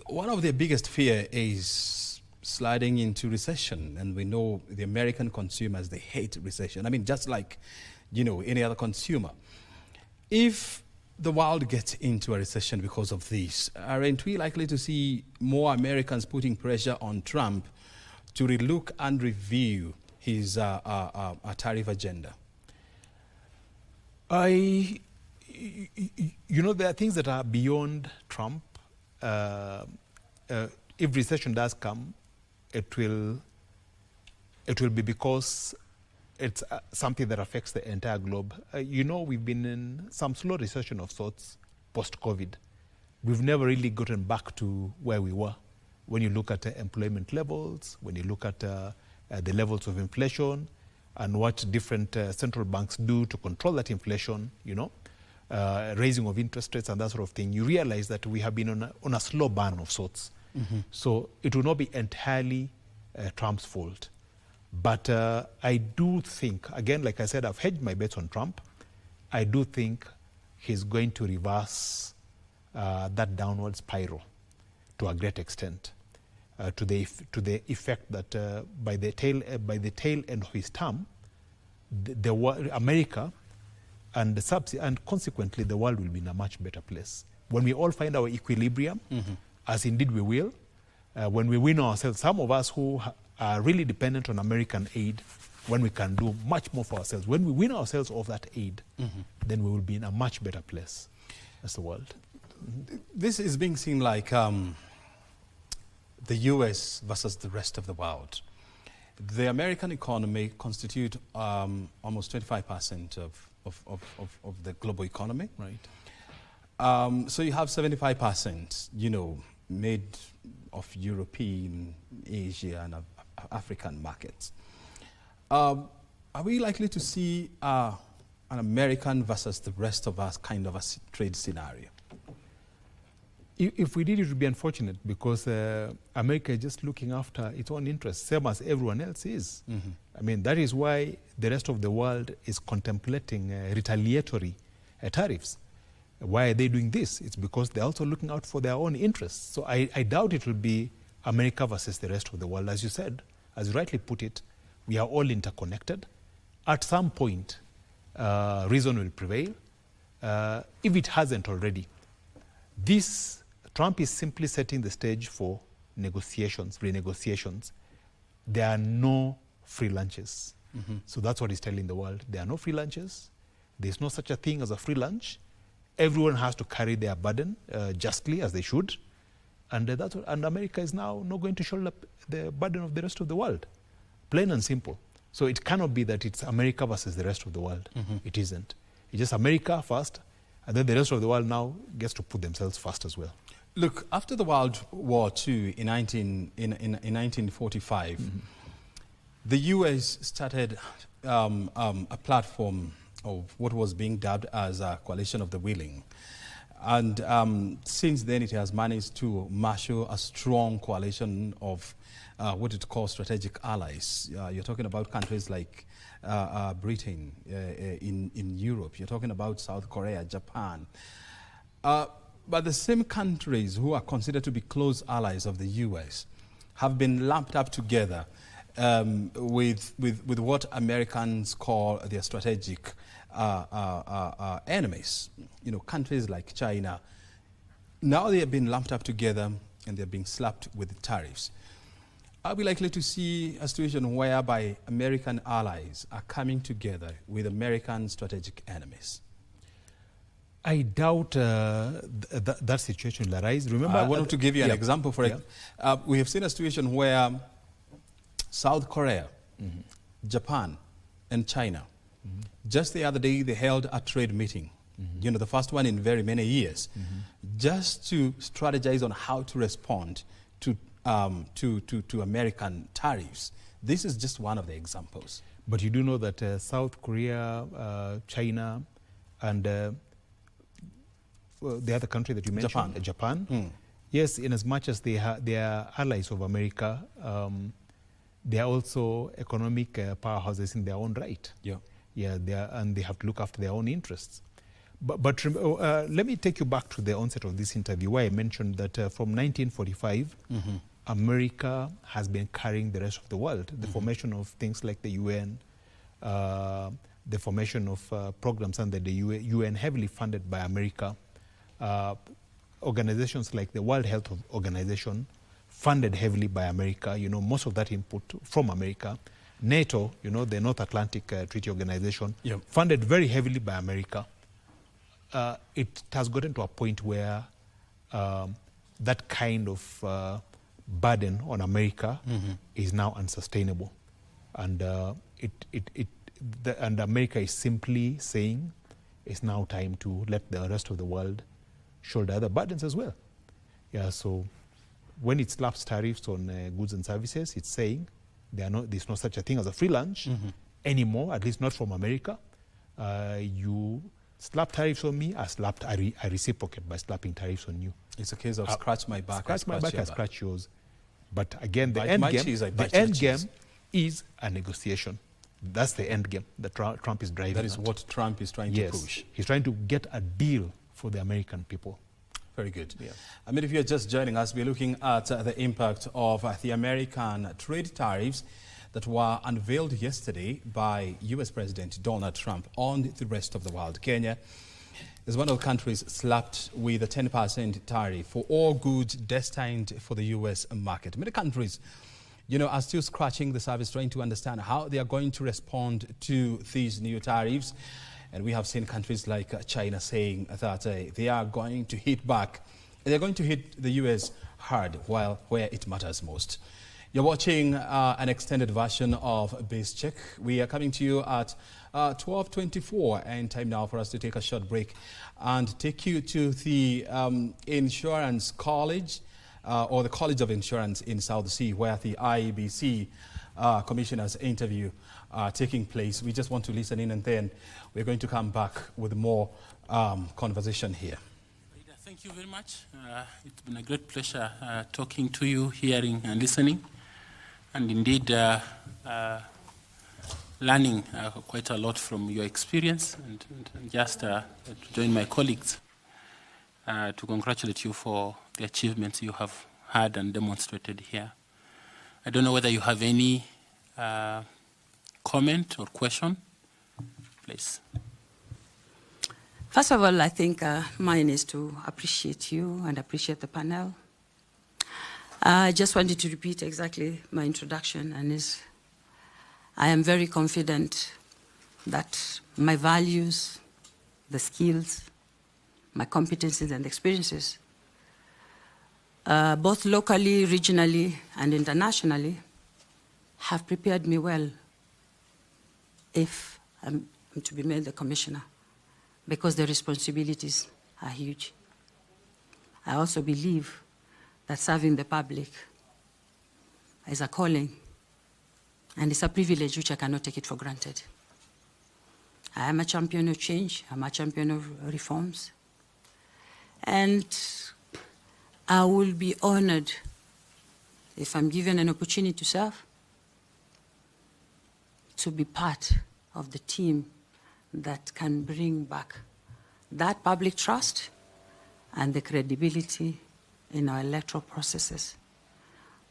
one of their biggest fear is sliding into recession, and we know the American consumers, they hate recession. I mean, just like, you know, any other consumer. If the world gets into a recession because of this, aren't we likely to see more Americans putting pressure on Trump to relook and review his tariff agenda? You know, there are things that are beyond Trump. If recession does come, it will be because it's something that affects the entire globe. You know, we've been in some slow recession of sorts post-COVID. We've never really gotten back to where we were. When you look at employment levels, when you look at the levels of inflation, and what different central banks do to control that inflation, you know, raising of interest rates and that sort of thing, you realize that we have been on a slow burn of sorts. So it will not be entirely Trump's fault. But I do think, again, like I said, I've hedged my bets on Trump. I do think he's going to reverse that downward spiral to a great extent, to the effect that by the tail end of his term, America and consequently the world will be in a much better place. When we all find our equilibrium, as indeed we will, when we win ourselves, some of us who are really dependent on American aid, when we can do much more for ourselves, when we win ourselves of that aid, then we will be in a much better place as the world. This is being seen like the US versus the rest of the world. The American economy constitutes almost 25% of the global economy. Right. So you have 75%, made of European, Asia, and African markets. Are we likely to see an American versus the rest of us kind of a trade scenario? If we did, it would be unfortunate because America is just looking after its own interests, same as everyone else is. I mean, that is why the rest of the world is contemplating retaliatory tariffs. Why are they doing this? It's because they're also looking out for their own interests. So I doubt it will be America versus the rest of the world. As you said, as you rightly put it, we are all interconnected. At some point, reason will prevail. If it hasn't already, Trump is simply setting the stage for negotiations, renegotiations. There are no free lunches. So that's what he's telling the world. There are no free lunches. There's no such a thing as a free lunch. Everyone has to carry their burden justly, as they should. And America is now not going to shoulder the burden of the rest of the world. Plain and simple. So it cannot be that it's America versus the rest of the world. It isn't. It's just America first, and then the rest of the world now gets to put themselves first as well. Look, after the World War II in 1945, the US started a platform of what was being dubbed as a coalition of the willing. And since then, it has managed to marshal a strong coalition of what it calls strategic allies. You're talking about countries like Britain in Europe. You're talking about South Korea, Japan. But the same countries who are considered to be close allies of the US have been lumped up together with what Americans call their strategic enemies. Countries like China. Now they have been lumped up together and they're being slapped with tariffs. Are we likely to see a situation whereby American allies are coming together with American strategic enemies? I doubt that situation will arise. Remember, I wanted to give you an example for it. We have seen a situation where South Korea, Japan, and China, just the other day they held a trade meeting, the first one in very many years, just to strategize on how to respond to American tariffs. This is just one of the examples. But you do know that South Korea, China, and the other country that you mentioned, Japan. Yes, in as much as they are allies of America, they are also economic powerhouses in their own right. And they have to look after their own interests. But let me take you back to the onset of this interview, where I mentioned that from 1945, America has been carrying the rest of the world. The formation of things like the UN, the formation of programs under the UN heavily funded by America. Organizations like the World Health Organization funded heavily by America, most of that input from America. NATO, the North Atlantic Treaty Organization, funded very heavily by America. It has gotten to a point where that kind of burden on America is now unsustainable. And and America is simply saying it's now time to let the rest of the world shoulder other burdens as well. So when it slaps tariffs on goods and services, it's saying there's no such a thing as a free lunch anymore, at least not from America. You slap tariffs on me, I reciprocate by slapping tariffs on you. It's a case of scratch my back, I scratch yours. But again, the Bite end my game, cheese, I the bite your end game cheese. is a negotiation. That's the end game that Trump is driving. That is at. what Trump is trying to push. He's trying to get a deal for the American people. Very good. Yeah. I mean, if you're just joining us, we're looking at the impact of the American trade tariffs that were unveiled yesterday by US President Donald Trump on the rest of the world. Kenya is one of the countries slapped with a 10% tariff for all goods destined for the US market. Many countries, are still scratching the surface, trying to understand how they are going to respond to these new tariffs. And we have seen countries like China saying that they are going to hit back. They're going to hit the US hard, while where it matters most. You're watching an extended version of Base Check. We are coming to you at 12:24, and time now for us to take a short break and take you to the Insurance College, or the College of Insurance in South Sea, where the IEBC Commissioner's interview taking place. We just want to listen in, and then we're going to come back with more conversation here. Thank you very much. It's been a great pleasure talking to you, hearing and listening, and indeed learning quite a lot from your experience, and just to join my colleagues to congratulate you for the achievements you have had and demonstrated here. I don't know whether you have any comment or question, please. First of all, I think mine is to appreciate you and appreciate the panel. I just wanted to repeat exactly my introduction, and I am very confident that my values, the skills, my competencies and experiences, both locally, regionally, and internationally, have prepared me well if I'm to be made the commissioner, because the responsibilities are huge. I also believe that serving the public is a calling, and it's a privilege which I cannot take it for granted. I am a champion of change, I'm a champion of reforms, and I will be honored if I'm given an opportunity to serve, to be part of the team that can bring back that public trust and the credibility in our electoral processes.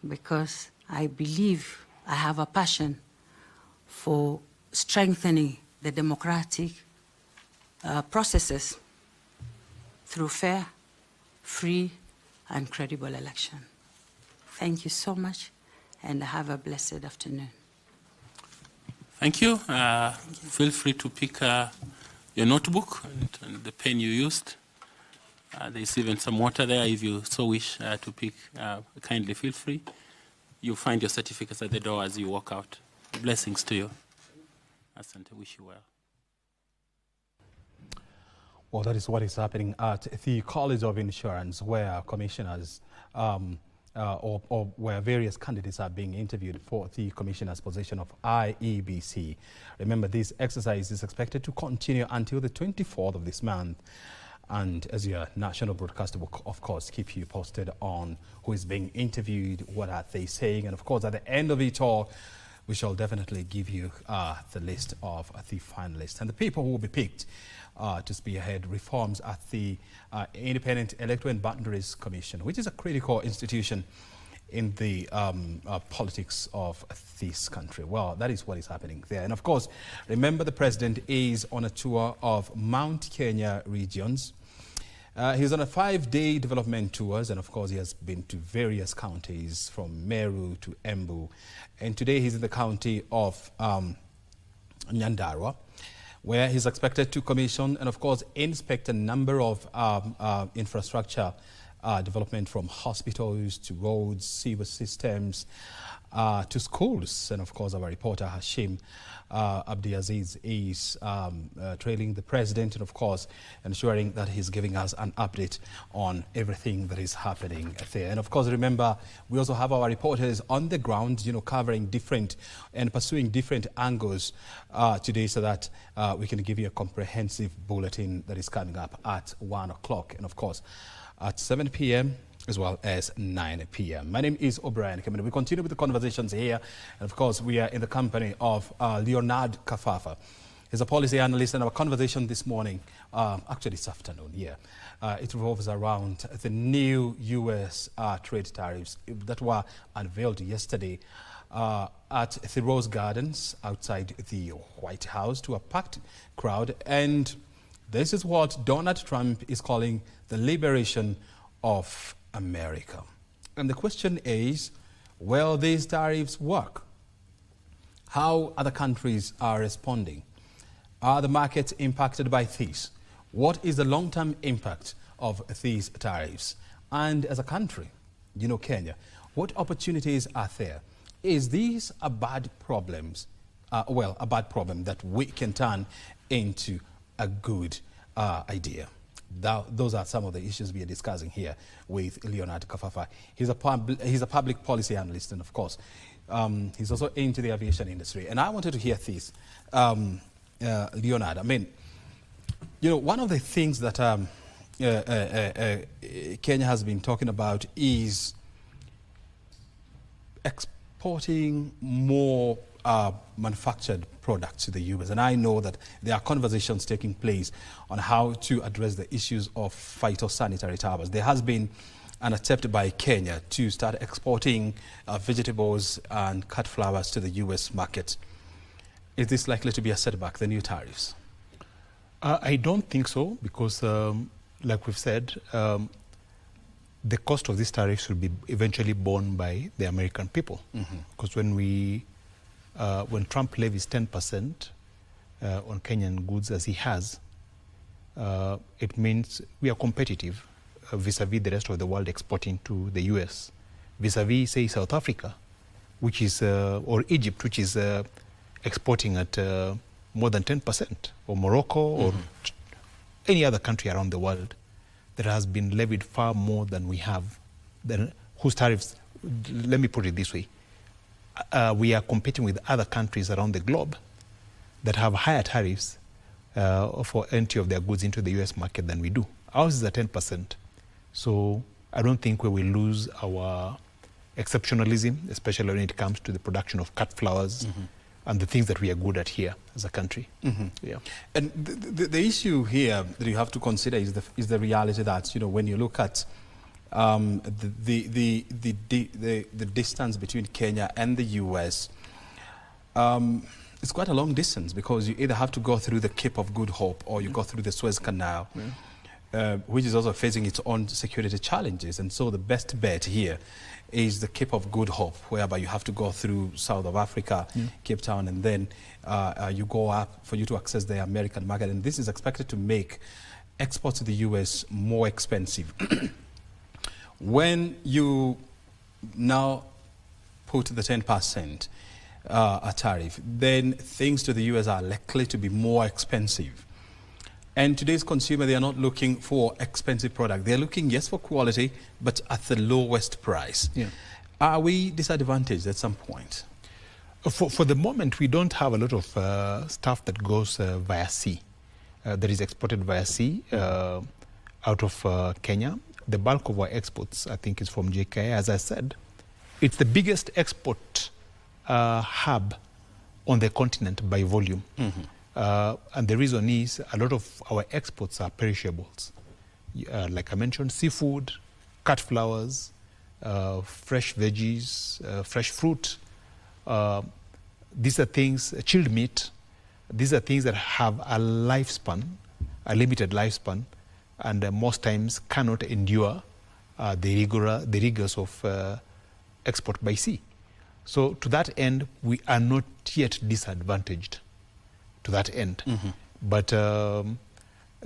Because I believe I have a passion for strengthening the democratic processes through fair, free, and credible election. Thank you so much, and have a blessed afternoon. Thank you. Feel free to pick your notebook and the pen you used. There's even some water there if you so wish to pick. Kindly feel free. You'll find your certificates at the door as you walk out. Blessings to you. Asante, wish you well. Well, that is what is happening at the College of Insurance, where commissioners or where various candidates are being interviewed for the commissioner's position of IEBC. Remember, this exercise is expected to continue until the 24th of this month. And as your national broadcaster will, of course, keep you posted on who is being interviewed, what are they saying. And, of course, at the end of it all, we shall definitely give you the list of the finalists and the people who will be picked to spearhead reforms at the Independent Electoral and Boundaries Commission, which is a critical institution in the politics of this country. Well, that is what is happening there. And of course, remember, the president is on a tour of Mount Kenya regions. He's on a 5-day development tours, and of course he has been to various counties from Meru to Embu. And today he's in the county of Nyandarua, where he's expected to commission and of course inspect a number of infrastructure development, from hospitals to roads, sewer systems, to schools. And of course our reporter Hashim Abdiaziz is trailing the president and of course ensuring that he's giving us an update on everything that is happening there. And of course, remember, we also have our reporters on the ground, covering different and pursuing different angles today, so that we can give you a comprehensive bulletin that is coming up at 1 o'clock. And of course, at 7 p.m., as well as 9 p.m. My name is O'Brien. We continue with the conversations here. And of course, we are in the company of Leonard Kafafa. He's a policy analyst, and our conversation this morning, actually this afternoon, it revolves around the new U.S. trade tariffs that were unveiled yesterday at the Rose Gardens outside the White House to a packed crowd. And this is what Donald Trump is calling the liberation of America. And the question is, will these tariffs work? How other countries are responding? Are the markets impacted by this? What is the long-term impact of these tariffs? And as a country, Kenya, what opportunities are there? Is this a bad problem? A bad problem that we can turn into a good idea? Those are some of the issues we are discussing here with Leonard Kafafa. He's a public policy analyst, and of course, he's also into the aviation industry. And I wanted to hear this, Leonard. I mean, one of the things that Kenya has been talking about is exporting more manufactured products to the U.S. And I know that there are conversations taking place on how to address the issues of phytosanitary tariffs. There has been an attempt by Kenya to start exporting vegetables and cut flowers to the U.S. market. Is this likely to be a setback, the new tariffs? I don't think so, because like we've said, the cost of these tariffs will be eventually borne by the American people. Because when Trump levies 10% on Kenyan goods, as he has, it means we are competitive vis-a-vis the rest of the world exporting to the US, vis-a-vis, say, South Africa, which is, or Egypt, which is exporting at more than 10%, or Morocco, or any other country around the world that has been levied far more than we have, whose tariffs, let me put it this way, we are competing with other countries around the globe that have higher tariffs for entry of their goods into the US market than we do. Ours is at 10%. So I don't think we will lose our exceptionalism, especially when it comes to the production of cut flowers and the things that we are good at here as a country. Yeah. And the issue here that you have to consider is the reality that, when you look at the distance between Kenya and the US, it's quite a long distance, because you either have to go through the Cape of Good Hope or you go through the Suez Canal, which is also facing its own security challenges. And so the best bet here is the Cape of Good Hope, whereby you have to go through South of Africa, Cape Town, and then you go up for you to access the American market. And this is expected to make exports to the US more expensive. When you now put the 10% a tariff, then things to the US are likely to be more expensive. And today's consumer, they are not looking for expensive product. They're looking, yes, for quality, but at the lowest price. Are we disadvantaged at some point? For the moment, we don't have a lot of stuff that goes via sea, that is exported via sea out of Kenya. The bulk of our exports, I think, is from JKI. As I said, it's the biggest export hub on the continent by volume. And the reason is a lot of our exports are perishables. Like I mentioned, seafood, cut flowers, fresh veggies, fresh fruit. These are things, chilled meat. These are things that have a lifespan, a limited lifespan, and most times cannot endure the rigors of export by sea. So to that end, we are not yet disadvantaged to that end. But the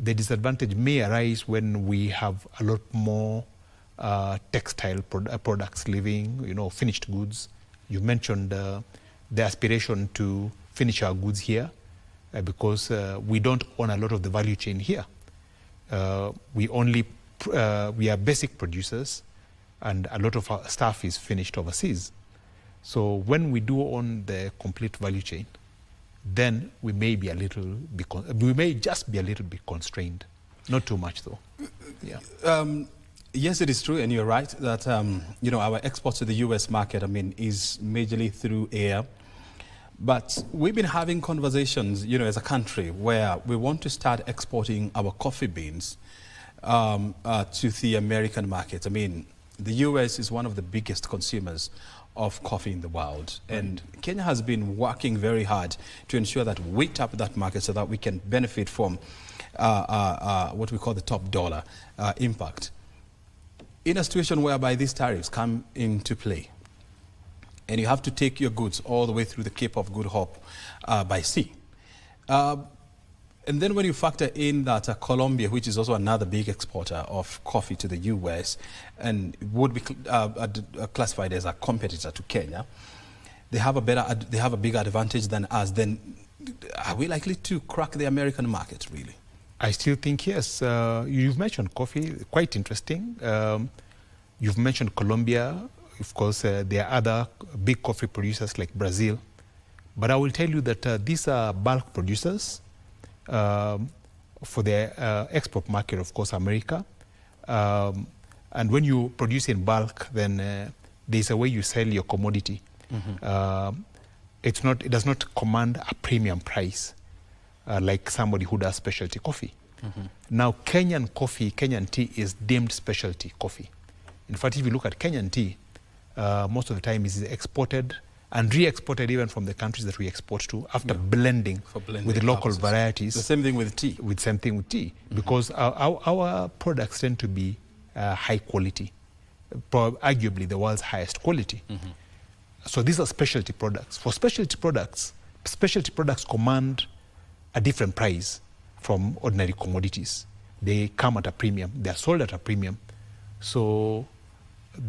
disadvantage may arise when we have a lot more textile products leaving, finished goods. You mentioned the aspiration to finish our goods here because we don't own a lot of the value chain here. We are basic producers, and a lot of our stuff is finished overseas. So when we do own the complete value chain, then we may just be a little bit constrained. Not too much, though. Yeah. Yes, it is true, and you're right that our exports to the U.S. market, is majorly through air. But we've been having conversations, as a country, where we want to start exporting our coffee beans to the American market. The U.S. is one of the biggest consumers of coffee in the world, and Kenya has been working very hard to ensure that we tap that market so that we can benefit from what we call the top dollar impact. In a situation whereby these tariffs come into play, and you have to take your goods all the way through the Cape of Good Hope by sea. And then when you factor in that Colombia, which is also another big exporter of coffee to the U.S. and would be classified as a competitor to Kenya, they have a bigger advantage than us. Then are we likely to crack the American market, really? I still think yes. You've mentioned coffee, quite interesting. You've mentioned Colombia. Of course, there are other big coffee producers like Brazil. But I will tell you that these are bulk producers for the export market, of course, America. And when you produce in bulk, then there's a way you sell your commodity. It does not command a premium price like somebody who does specialty coffee. Now, Kenyan tea is deemed specialty coffee. In fact, if you look at Kenyan tea, most of the time it is exported and re-exported even from the countries that we export to after blending with the local varieties. The same thing with tea. Same thing with tea, because our products tend to be high quality, arguably the world's highest quality. So these are specialty products. For specialty products command a different price from ordinary commodities. They come at a premium. They are sold at a premium. So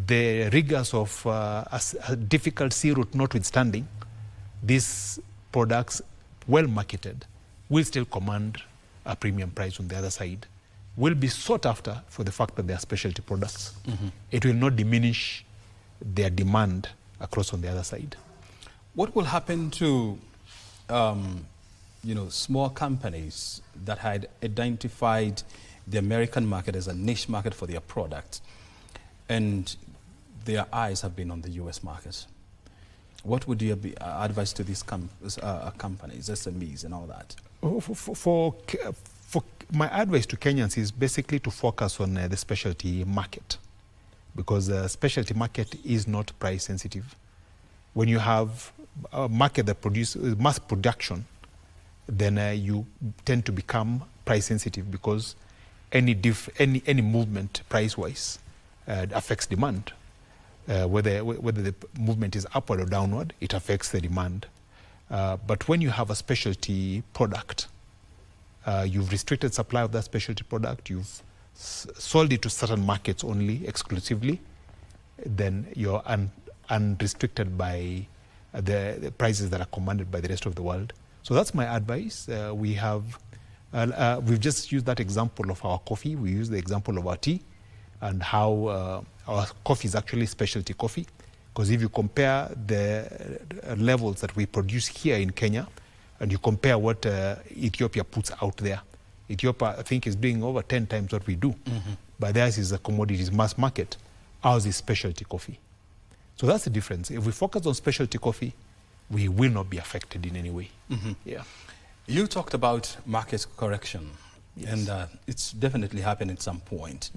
the rigors of a difficult sea route notwithstanding, these products, well marketed, will still command a premium price on the other side, will be sought after for the fact that they are specialty products. It will not diminish their demand across on the other side. What will happen to small companies that had identified the American market as a niche market for their product, and their eyes have been on the U.S. market? What would your advice to these companies, SMEs and all that? For my advice to Kenyans is basically to focus on the specialty market, because the specialty market is not price sensitive. When you have a market that produces mass production, then you tend to become price sensitive, because any movement price-wise affects demand. Whether the movement is upward or downward, it affects the demand. But when you have a specialty product, you've restricted supply of that specialty product, you've sold it to certain markets only, exclusively, then you're unrestricted by the prices that are commanded by the rest of the world. So that's my advice. We've just used that example of our coffee. We use the example of our tea, and how our coffee is actually specialty coffee. Because if you compare the levels that we produce here in Kenya, and you compare what Ethiopia puts out there, Ethiopia, I think, is doing over 10 times what we do. But theirs is a commodities mass market. Ours is specialty coffee. So that's the difference. If we focus on specialty coffee, we will not be affected in any way. Yeah. You talked about market correction, yes. And it's definitely happened at some point.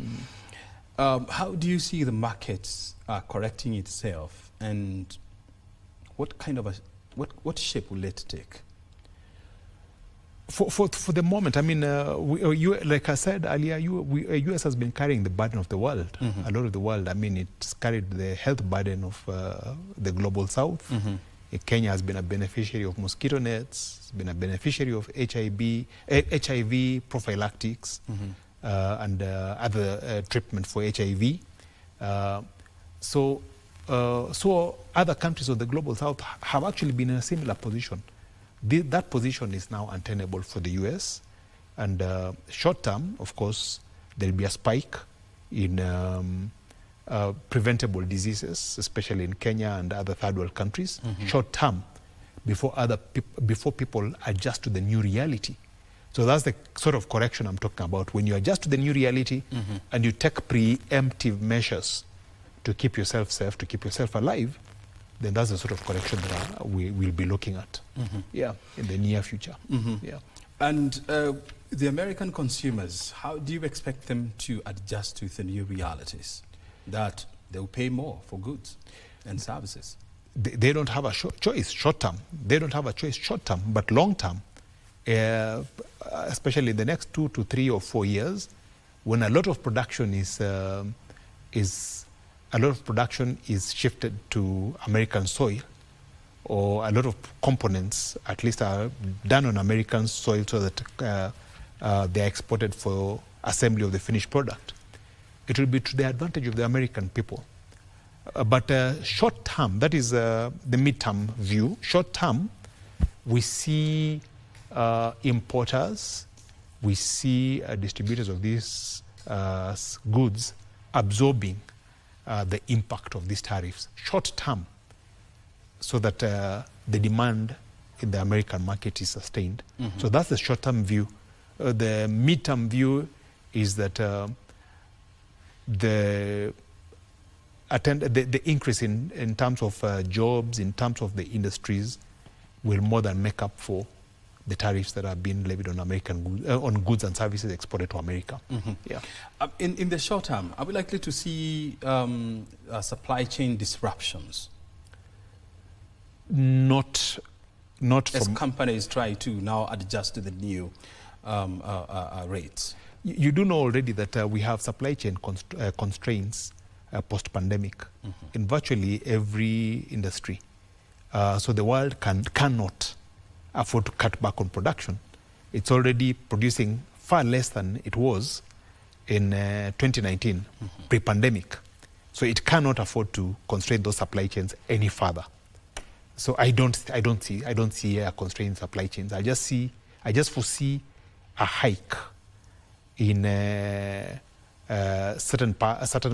How do you see the markets correcting itself, and what kind of what shape will it take? For the moment, I mean, like I said earlier, US has been carrying the burden of the world, a lot of the world. I mean, it's carried the health burden of the global south. Kenya has been a beneficiary of mosquito nets, it's been a beneficiary of HIV prophylactics, and other treatment for HIV. So other countries of the global south have actually been in a similar position. That position is now untenable for the US. And short term, of course, there will be a spike in preventable diseases, especially in Kenya and other third world countries. Short term, before people adjust to the new reality. So that's the sort of correction I'm talking about. When you adjust to the new reality and you take preemptive measures to keep yourself safe, to keep yourself alive, then that's the sort of correction that we will be looking at, in the near future. Yeah. And the American consumers, how do you expect them to adjust to the new realities that they'll pay more for goods and services? They don't have a choice short term. They don't have a choice short term, but long term, especially in the next 2 to 3 or 4 years, when a lot of production is shifted to American soil, or a lot of components at least are done on American soil so that they're exported for assembly of the finished product. It will be to the advantage of the American people. But short term, that is the midterm view. Short term, we see importers, we see distributors of these goods absorbing the impact of these tariffs. Short term, so that the demand in the American market is sustained. So that's the short term view. The midterm view is that the increase in terms of jobs, in terms of the industries, will more than make up for the tariffs that are being levied on on goods and services exported to America. Yeah. In the short term, are we likely to see supply chain disruptions? Not as companies try to now adjust to the new rates. You do know already that we have supply chain constraints post-pandemic in virtually every industry. So the world cannot afford to cut back on production. It's already producing far less than it was in 2019, pre-pandemic. So it cannot afford to constrain those supply chains any further. So I don't see a constrained supply chains. I just foresee a hike in certain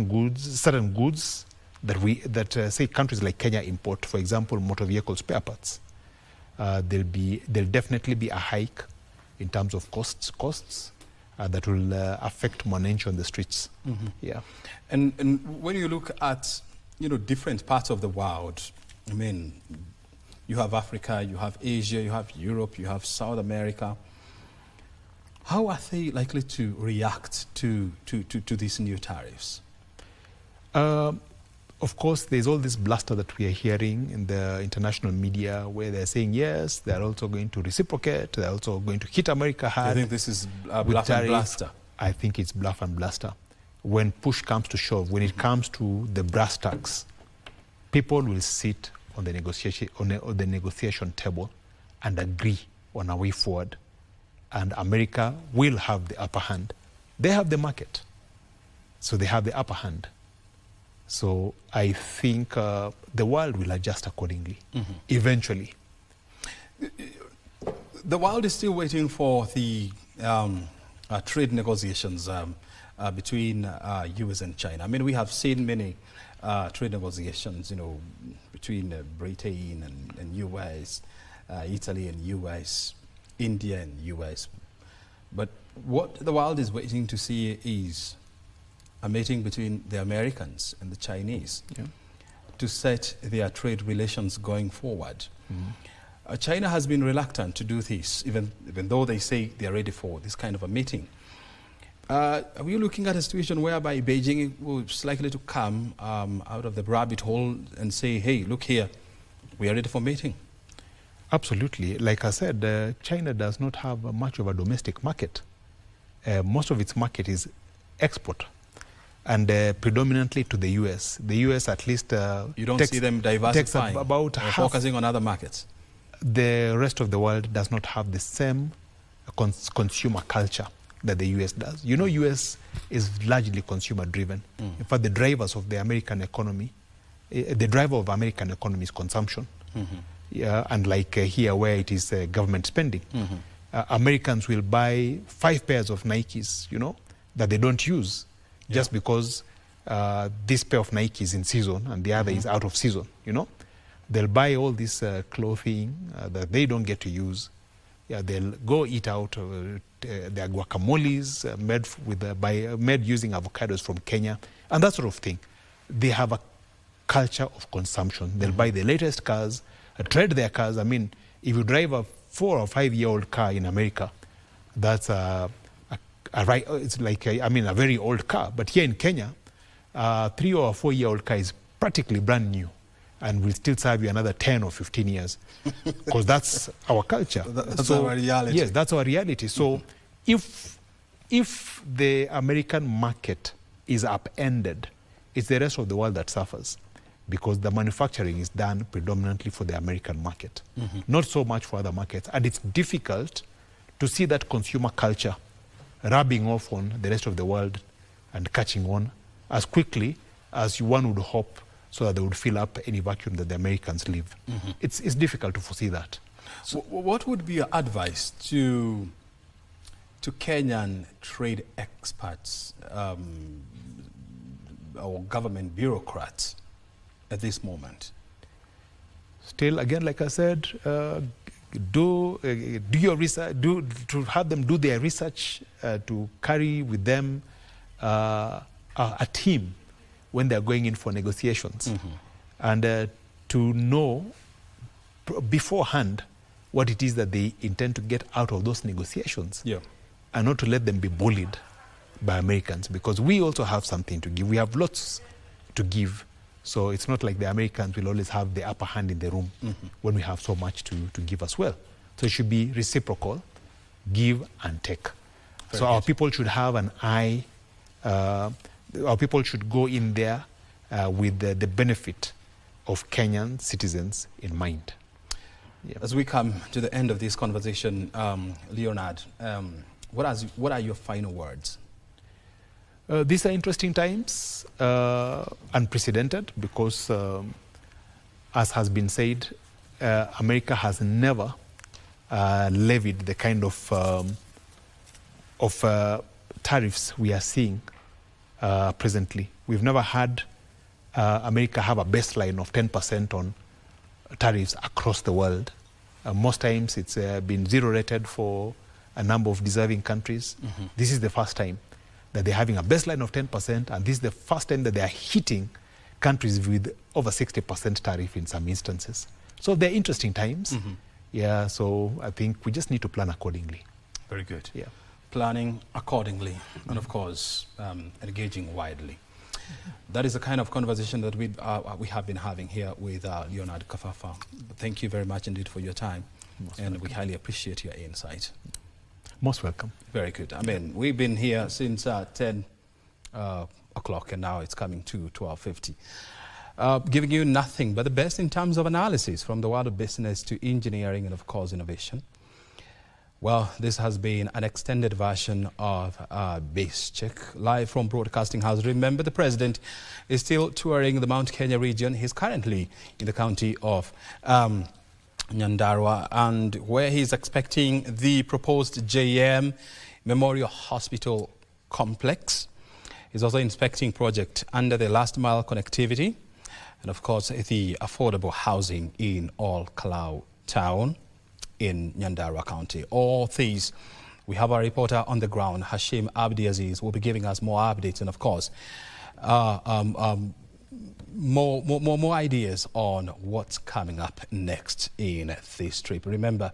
goods that say countries like Kenya import, for example, motor vehicle spare parts. There'll definitely be a hike in terms of costs that will affect Mwananchi on the streets. Yeah. And when you look at different parts of the world, I mean, you have Africa, you have Asia, you have Europe, you have South America. How are they likely to react to these new tariffs? Of course, there's all this bluster that we are hearing in the international media where they're saying, yes, they're also going to reciprocate, they're also going to hit America hard. I think this is bluff and bluster. I think it's bluff and bluster. When push comes to shove, when it comes to the brass tacks, people will sit on the negotiation table and agree on a way forward. And America will have the upper hand. They have the market, so they have the upper hand. So I think the world will adjust accordingly, eventually. The world is still waiting for the trade negotiations between US and China. I mean, we have seen many trade negotiations, between Britain and US, Italy and US, India and US. But what the world is waiting to see is a meeting between the Americans and the Chinese to set their trade relations going forward. China has been reluctant to do this, even though they say they're ready for this kind of a meeting. Are we looking at a situation whereby Beijing is likely to come out of the rabbit hole and say, hey, look here, we are ready for meeting? Absolutely. Like I said, China does not have much of a domestic market. Most of its market is export, and predominantly to the US. The US at least you don't see them diversifying about or focusing on other markets. The rest of the world does not have the same consumer culture that the US does. US is largely consumer driven. In fact, the drivers of the American economy, the driver of American economy is consumption. Yeah, and like here where it is government spending. Americans will buy 5 pairs of Nikes, that they don't use just because this pair of Nike is in season and the other is out of season, They'll buy all this clothing that they don't get to use Yeah, they'll go eat out their guacamoles made using avocados from Kenya and that sort of thing. They have a culture of consumption. They'll buy the latest cars, trade their cars. I mean, if you drive a 4 or 5 year old car in America, that's it's like a very old car. But here in Kenya, 3 or 4 year old car is practically brand new and will still serve you another 10 or 15 years because that's our culture. That's our reality. Yes, that's our reality. So if the American market is upended, it's the rest of the world that suffers because the manufacturing is done predominantly for the American market, not so much for other markets. And it's difficult to see that consumer culture rubbing off on the rest of the world and catching on as quickly as one would hope so that they would fill up any vacuum that the Americans leave. It's difficult to foresee that. So what would be your advice to Kenyan trade experts or government bureaucrats at this moment? Still, again, like I said, do your research. To have them do their research, to carry with them a team when they're going in for negotiations, and to know beforehand what it is that they intend to get out of those negotiations, and not to let them be bullied by Americans, because we also have something to give. We have lots to give. So it's not like the Americans will always have the upper hand in the room when we have so much to give as well. So it should be reciprocal, give and take. So our people should have an eye, our people should go in there with the benefit of Kenyan citizens in mind. As we come to the end of this conversation, Leonard, what are your final words? These are interesting times, unprecedented, because as has been said, America has never levied the kind of tariffs we are seeing presently. We've never had America have a baseline of 10% on tariffs across the world. Most times it's been zero rated for a number of deserving countries. This is the first time that they're having a baseline of 10%, and this is the first time that they are hitting countries with over 60% tariff in some instances. So they're interesting times. Yeah, so I think we just need to plan accordingly. Very good. Yeah. Planning accordingly, and of course, engaging widely. That is the kind of conversation that we have been having here with Leonard Kafafa. Thank you very much indeed for your time, and we highly appreciate your insight. Most welcome. Very good. I mean, we've been here since 10 o'clock, and now it's coming to 12:50. Giving you nothing but the best in terms of analysis from the world of business to engineering and, of course, innovation. Well, this has been an extended version of Base Check, live from Broadcasting House. Remember, the president is still touring the Mount Kenya region. He's currently in the county of Nyandarua, and where he's expecting the proposed JM Memorial Hospital complex. He's also inspecting project under the last mile connectivity, and of course the affordable housing in All Kalau town in Nyandarua County. All these, we have our reporter on the ground, Hashim Abdiaziz, will be giving us more updates, and of course more ideas on what's coming up next in this trip. Remember,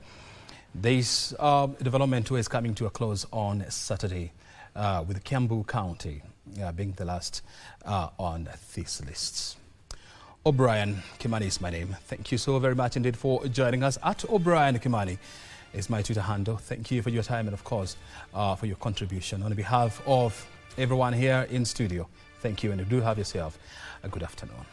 this development tour is coming to a close on Saturday, with Kiambu County being the last on this list. O'Brien Kimani is my name. Thank you so very much indeed for joining us. At O'Brien Kimani is my Twitter handle. Thank you for your time and, of course, for your contribution. On behalf of everyone here in studio, thank you, and do have yourself a good afternoon.